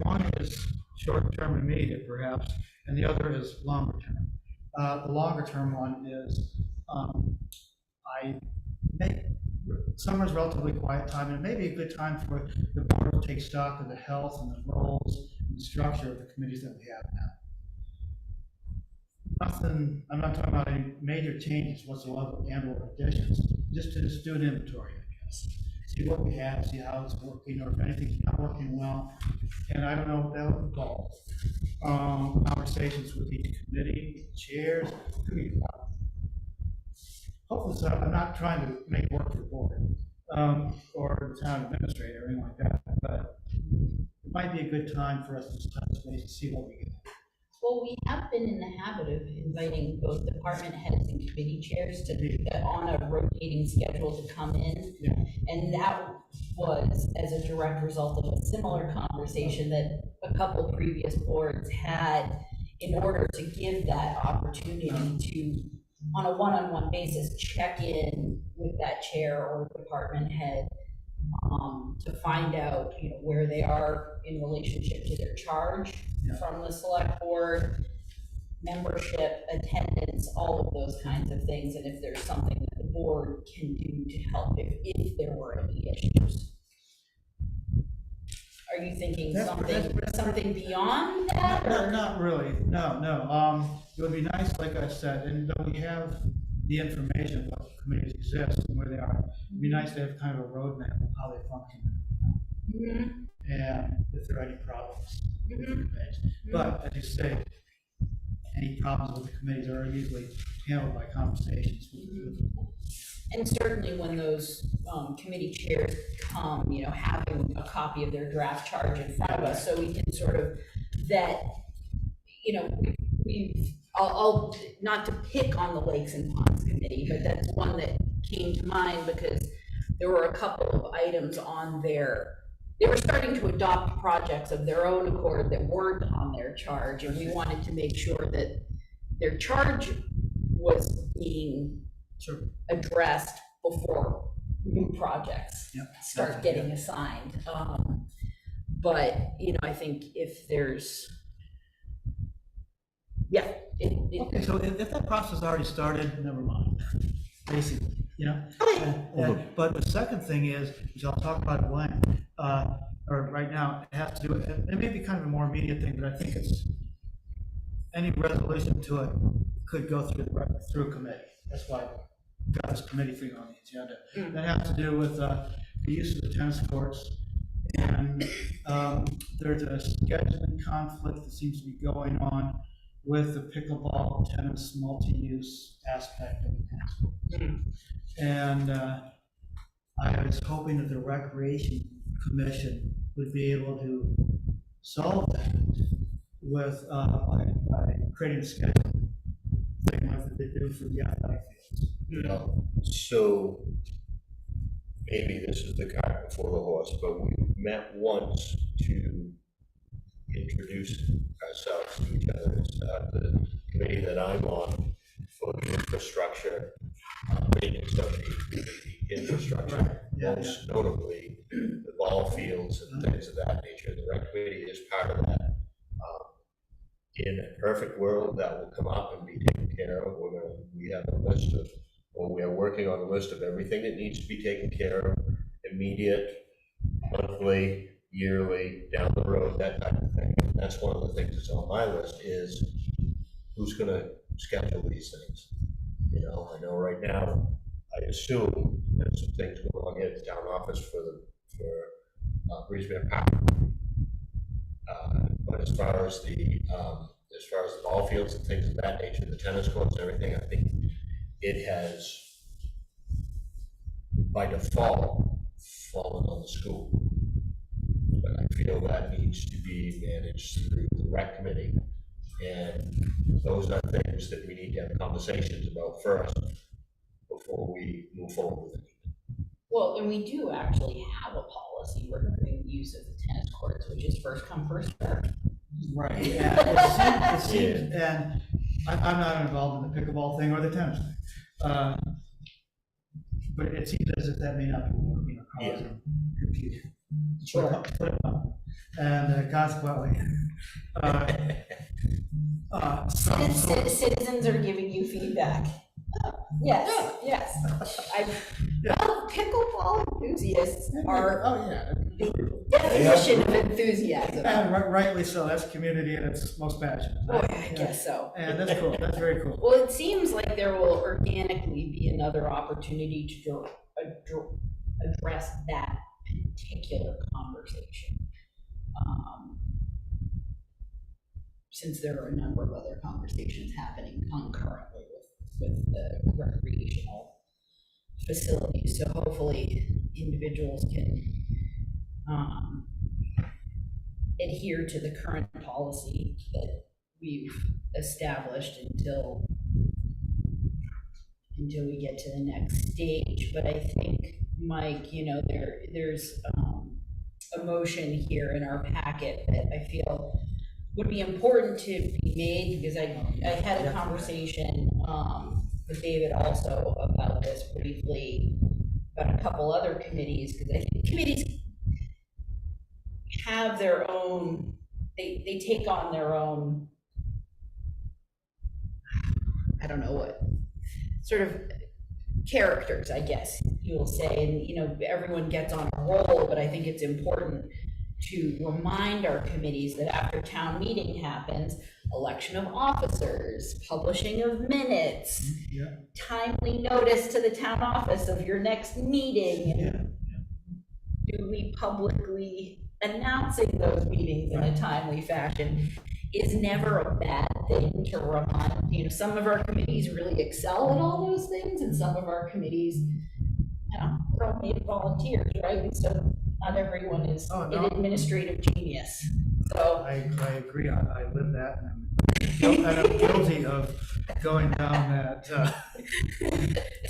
One is short-term immediate, perhaps, and the other is longer-term. The longer-term one is summer's relatively quiet time, and it may be a good time for the board to take stock of the health and the roles and the structure of the committees that we have now. I'm not talking about any major changes whatsoever and/or additions, just to just do an inventory, I guess. See what we have, see how it's working, or if anything's not working well. And I don't know what that would involve. Conversations with each committee, chairs, hopefully, so I'm not trying to make work for the board, or the town administrator or anything like that, but it might be a good time for us to touch base and see what we get. Well, we have been in the habit of inviting both department heads and committee chairs on a rotating schedule to come in. Yeah. And that was as a direct result of a similar conversation that a couple previous boards had in order to give that opportunity to, on a one-on-one basis, check in with that chair or department head to find out, where they are in relationship to their charge from the select board, membership, attendance, all of those kinds of things, and if there's something that the board can do to help if there were any issues. Are you thinking something beyond that? No, not really, no. It would be nice, like I said, and though we have the information of what committees exist and where they are, it'd be nice to have kind of a roadmap of how they function. Mm-hmm. And if there are any problems with the committees. But as you say, any problems with the committees are usually handled by conversations with the board. And certainly when those committee chairs come, having a copy of their draft charge in front of us, so we can sort of vet, I'll not to pick on the Lakes and Ponds Committee, but that's one that came to mind because there were a couple of items on there. They were starting to adopt projects of their own accord that weren't on their charge, and we wanted to make sure that their charge was being addressed before new projects start getting assigned. But, I think if there's, Okay, so if that process already started, never mind, basically, But the second thing is, which I'll talk about at length, or right now, it has to do with, it may be kind of a more immediate thing, but I think it's, any resolution to it could go through a committee. That's why I got this committee thing on the agenda. That has to do with the use of the tennis courts. And there's a scheduling conflict that seems to be going on with the pickleball tennis multi-use aspect of the tennis courts. And I was hoping that the Recreation Commission would be able to solve that with by creating a schedule thing like they do for the athletic fields. So maybe this is the cart before the horse, but we met once to introduce ourselves to each other. It's the committee that I'm on for the infrastructure, maintenance of the infrastructure, most notably the ball fields and things of that nature. The rec committee is part of that. In a perfect world, that will come up and be taken care of. We have a list of, or we are working on a list of everything that needs to be taken care of, immediate, monthly, yearly, down the road, that type of thing. And that's one of the things that's on my list is who's gonna schedule these things? You know, I know right now, I assume there's some things going on here at the town office for Bridgman Power. But as far as the ball fields and things of that nature, the tennis courts and everything, I think it has, by default, fallen on the school. But I feel that needs to be managed through the rec committee. And those are things that we need to have conversations about first before we move forward with it. Well, and we do actually have a policy regarding the use of the tennis courts, which is first come, first served. Right, yeah, it seems, and I'm not involved in the pickleball thing or the tennis thing. But it seems as if that may not be, causing confusion. Sure. And consequently, Citizens are giving you feedback. Yes, yes. Well, pickleball enthusiasts are the definition of enthusiasm. and rightly so, that's community at its most passionate. Boy, I guess so. And that's cool, that's very cool. Well, it seems like there will organically be another opportunity to address that particular conversation. Since there are a number of other conversations happening concurrently with the recreational facilities, so hopefully individuals can adhere to the current policy that we've established until we get to the next stage. But I think, Mike, there's a motion here in our packet that I feel would be important to be made, because I had a conversation with David also about this briefly, about a couple other committees, because I think committees have their own, they take on their own, I don't know what, sort of characters, I guess you will say, and everyone gets on a roll, but I think it's important to remind our committees that after town meeting happens, election of officers, publishing of minutes, timely notice to the town office of your next meeting, duly publicly announcing those meetings in a timely fashion is never a bad thing to remind. Some of our committees really excel at all those things, and some of our committees, they're only volunteers, right? And so not everyone is an administrative genius. So I agree, I live that, and I'm guilty of going down that.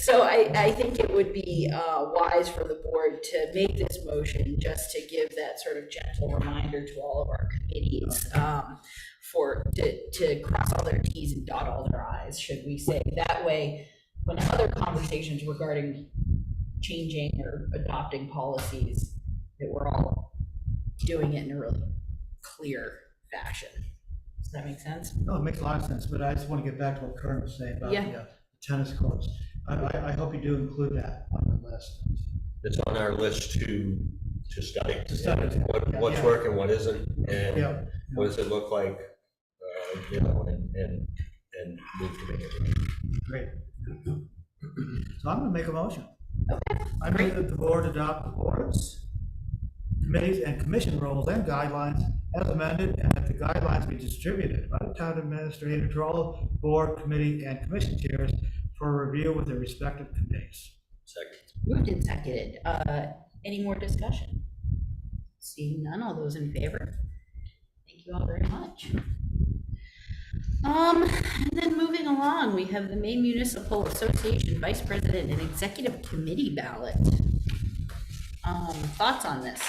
So I think it would be wise for the board to make this motion just to give that sort of gentle reminder to all of our committees to cross all their T's and dot all their I's, should we say. That way, when other conversations regarding changing or adopting policies, that we're all doing it in a really clear fashion. Does that make sense? No, it makes a lot of sense, but I just want to get back to what Karen was saying about the tennis courts. I hope you do include that on the list. It's on our list to study. Study. What's working, what isn't, and Yeah. what does it look like, and move to make it. Great. So I'm gonna make a motion. Okay. I move that the board adopt the boards, committees, and commission roles and guidelines as amended, and that the guidelines be distributed by the town administrator to all board, committee, and commission chairs for review with their respective committees. Second. Moved and seconded. Any more discussion? Seeing none, all those in favor? Thank you all very much. And then moving along, we have the Maine Municipal Association Vice President and Executive Committee ballot. Thoughts on this?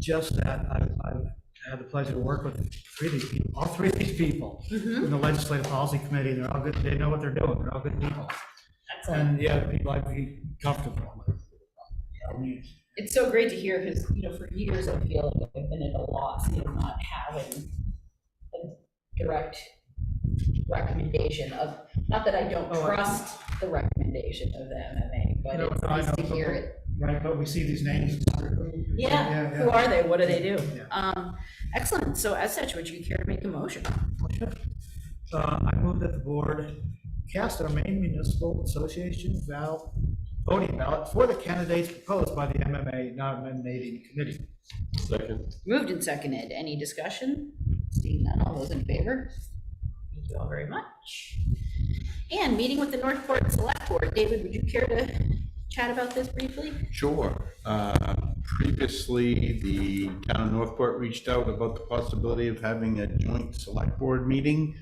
Just that I've had the pleasure to work with all three of these people in the Legislative Policy Committee. They're all good. They know what they're doing. They're all good people. Excellent. And people I'd be comfortable with. It's so great to hear, because, for years I feel like I've been at a loss in not having a direct recommendation of, not that I don't trust the recommendation of the MMA, but No, it's I nice to know. hear it. Right, but we see these names. Yeah, who are they? What do they do? Yeah. Excellent. So as such, would you care to make a motion? I move that the board cast our Maine Municipal Association voting ballot for the candidates proposed by the MMA nominating committee. Second. Moved and seconded. Any discussion? Seeing none, all those in favor? Thank you all very much. And meeting with the Northport Select Board. David, would you care to chat about this briefly? Sure. Previously, the town of Northport reached out about the possibility of having a joint select board meeting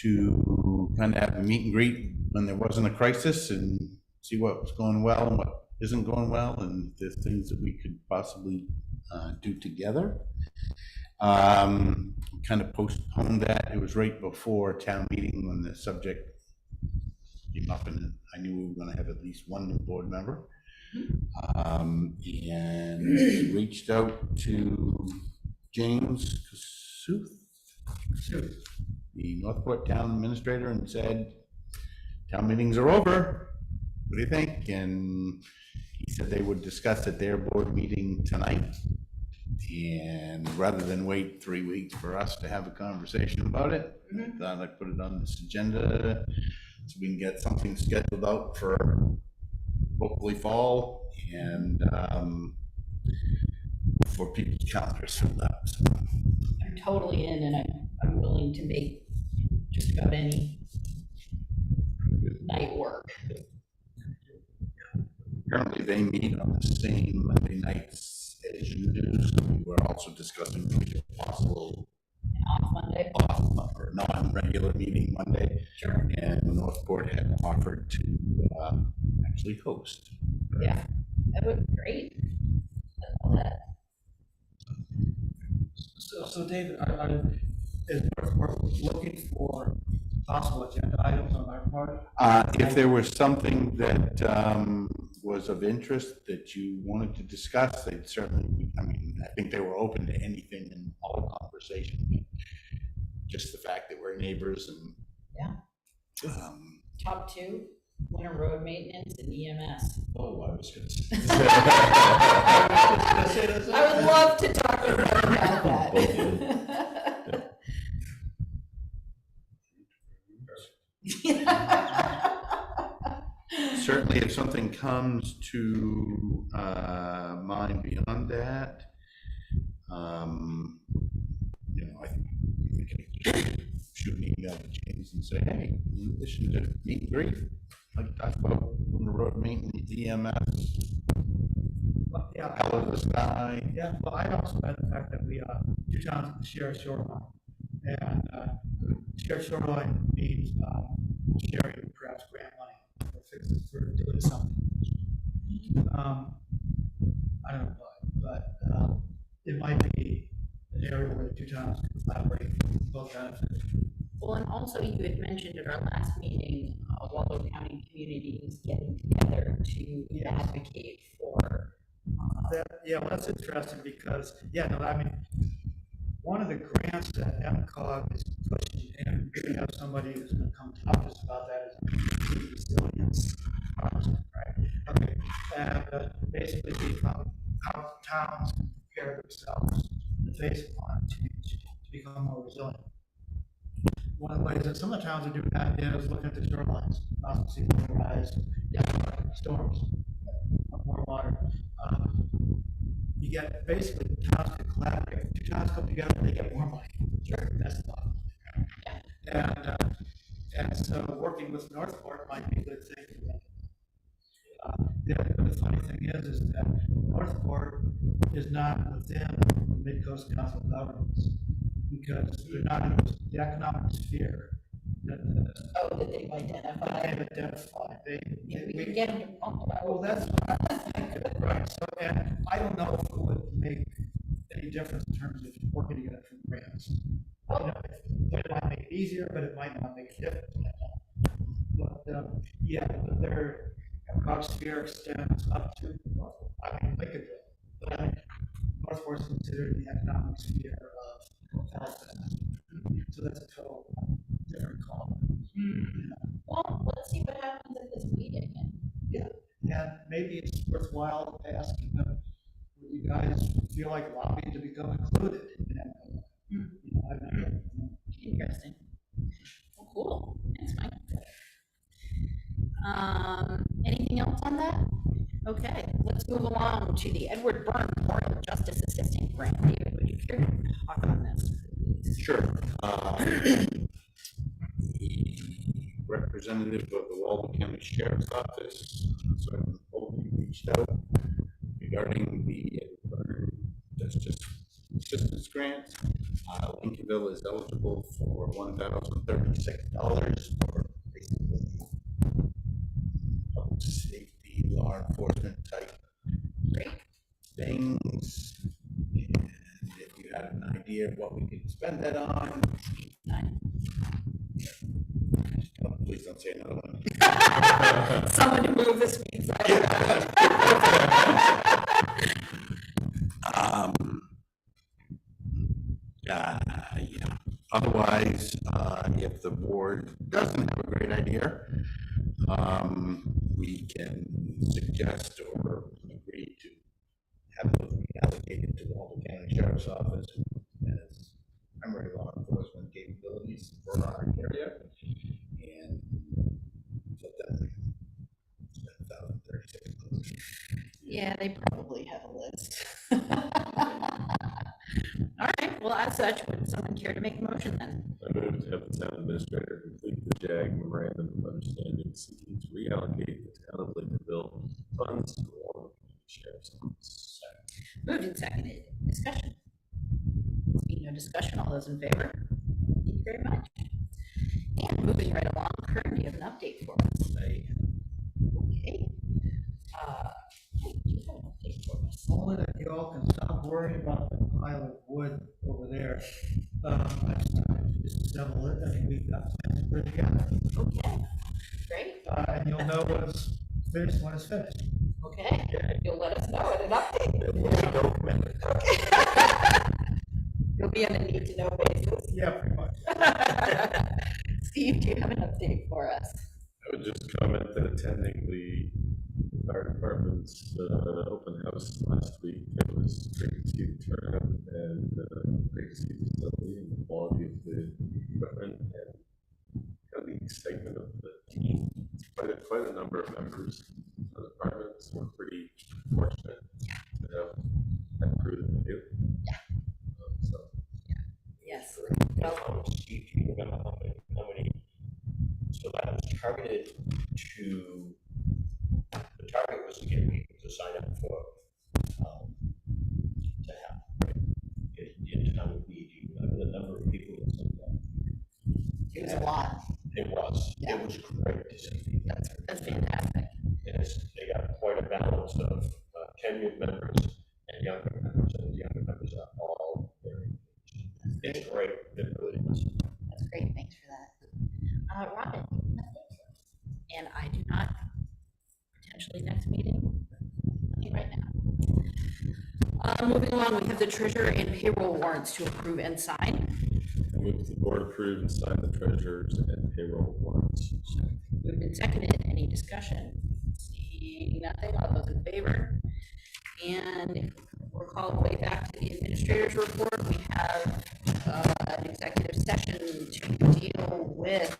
to kind of have a meet and greet when there wasn't a crisis and see what was going well and what isn't going well, and the things that we could possibly do together. Kind of postponed that. It was right before town meeting when the subject came up, and I knew we were going to have at least one new board member. And reached out to James Kasuth, the Northport Town Administrator, and said, town meetings are over. What do you think? And he said they would discuss at their board meeting tonight. And rather than wait 3 weeks for us to have a conversation about it, I thought I'd put it on this agenda so we can get something scheduled out for hopefully fall and for people's calendars filled up. So, I'm totally in, and I'm willing to make just about any night work. apparently they meet on the same Monday nights as you do, so we were also discussing maybe a possible Off Monday. off or non-regular meeting Monday. Sure. And Northport had offered to actually host. Yeah, that would be great. I love that. So David, is Northport looking for possible agenda items on our part? If there was something that was of interest that you wanted to discuss, they'd certainly, I mean, I think they were open to anything and all conversation. Just the fact that we're neighbors and. Yeah. Top two, winter road maintenance and EMS. Oh, I was gonna say. I would love to talk to you about that. Certainly, if something comes to mind beyond that, I think we can just shoot an email to James and say, hey, in addition to meet and greet, like talk about the road maintenance, EMS, Yeah. hell of the sky. Yeah, well, I also had the fact that we, two towns share a shoreline. And shared shoreline means sharing perhaps grant money for fixes for doing something. I don't know why, but it might be an area where the two towns can collaborate, both benefits. Well, and also you had mentioned at our last meeting, Waldo County communities getting together to advocate for. Yeah, well, that's interesting because, one of the grants that MCOG is pushing, and we have somebody who's gonna come talk to us about that, is resilience, right? Okay, and basically become how towns can prepare themselves in the face of climate change to become more resilient. One of the ways that some of the towns are doing that is looking at the shorelines, also see the rise, storms, more water. You get basically towns can collaborate. Two towns come together, they get more money. Sure, that's the bottom. And so working with Northport might be a good thing. The funny thing is that Northport is not within the Mid-Coast Council of Governments because they're not in the economic sphere. That they've identified. We can get them to bump it out. Well, that's what I'm thinking, right? So, and I don't know if it would make any difference in terms of working together for grants. It might make it easier, but it might not make a difference. But, their economic sphere extends up to, Lincolnville. But Northport's considered the economic sphere of Belfast. So that's a total different call. Well, let's see what happens at this meeting. Yeah, maybe it's worthwhile asking them, would you guys feel like lobbying to become included? You know, I don't know. Interesting. Well, cool. Thanks, Mike. Anything else on that? Okay, let's move along to the Edward Byrne Memorial Justice Assistant Grant. David, would you care to talk on this? Sure. The representative of the Walden County Sheriff's Office, so reached out regarding the Justice Assistance Grant. Lincolnville is eligible for $1,036 for basically public safety, law enforcement type things. And if you had an idea of what we could spend that on, please don't say another one. Someone to move this means Yeah. Otherwise, if the board doesn't have a great idea, we can suggest or agree to have those reallocated to the Walden County Sheriff's Office as primary law enforcement capabilities for our area. And so that's $1,036. Yeah, they probably have a list. All right, well, as such, would someone care to make a motion then? I move to have the town administrator complete the JAG memorandum of understanding seeking to reallocate the town of Lincolnville funds to the Walden County Sheriff's Office. Moved and seconded. Discussion. Seeing no discussion, all those in favor? Thank you very much. And moving right along, Kern, do you have an update for us? Okay. Hey, do you have an update for us? Only that you all can stop worrying about the pile of wood over there. I started to just double it. I think we've got plans to put it together. Okay, great. And you'll know when it's finished, when it's finished. Okay, you'll let us know at an update. Okay. You'll be on a need-to-know basis. Yeah, pretty much. Steve, do you have an update for us? I would just comment that attending the fire department's open house last week, it was great to see the turnout and great to see the facility and the quality of the equipment and kind of the excitement of the team. Quite a number of members of the department, so we're pretty fortunate to have that crew that we do. So. Yes. Well, Steve, do you remember how many, so that was targeted to, the target was to get people to sign up for, to have, right? In town of need, you remember the number of people that signed up? It was a lot. It was, Yeah. it was great to see. That's fantastic. And they got quite a balance of tenured members and younger members, and the younger members are all very engaged. It's great, it really is. That's great, thanks for that. Robin, nothing. And I do not, potentially next meeting, nothing right now. Moving along, we have the treasurer and payroll warrants to approve and sign. I move the board approve and sign the treasurer's and payroll warrants. Moved and seconded, any discussion? See nothing, all those in favor? And if we're called way back to the administrator's report, we have an executive session to deal with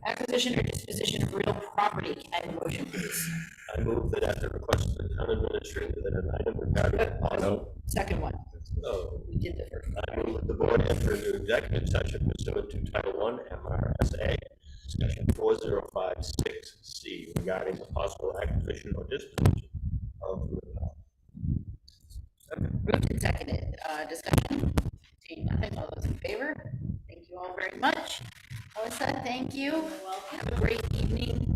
acquisition or disposition of real property. Can I have a motion, please? I move that at the request of the town administrator, that an item regarding Second one. Oh, We did the first one. I move that the board enter into executive session pursuant to Title I MRSA, Section 4056C, regarding the possible acquisition or disposition of real property. Moved and seconded. Discussion? Seeing nothing, all those in favor? Thank you all very much. Melissa, thank you. Have a great evening.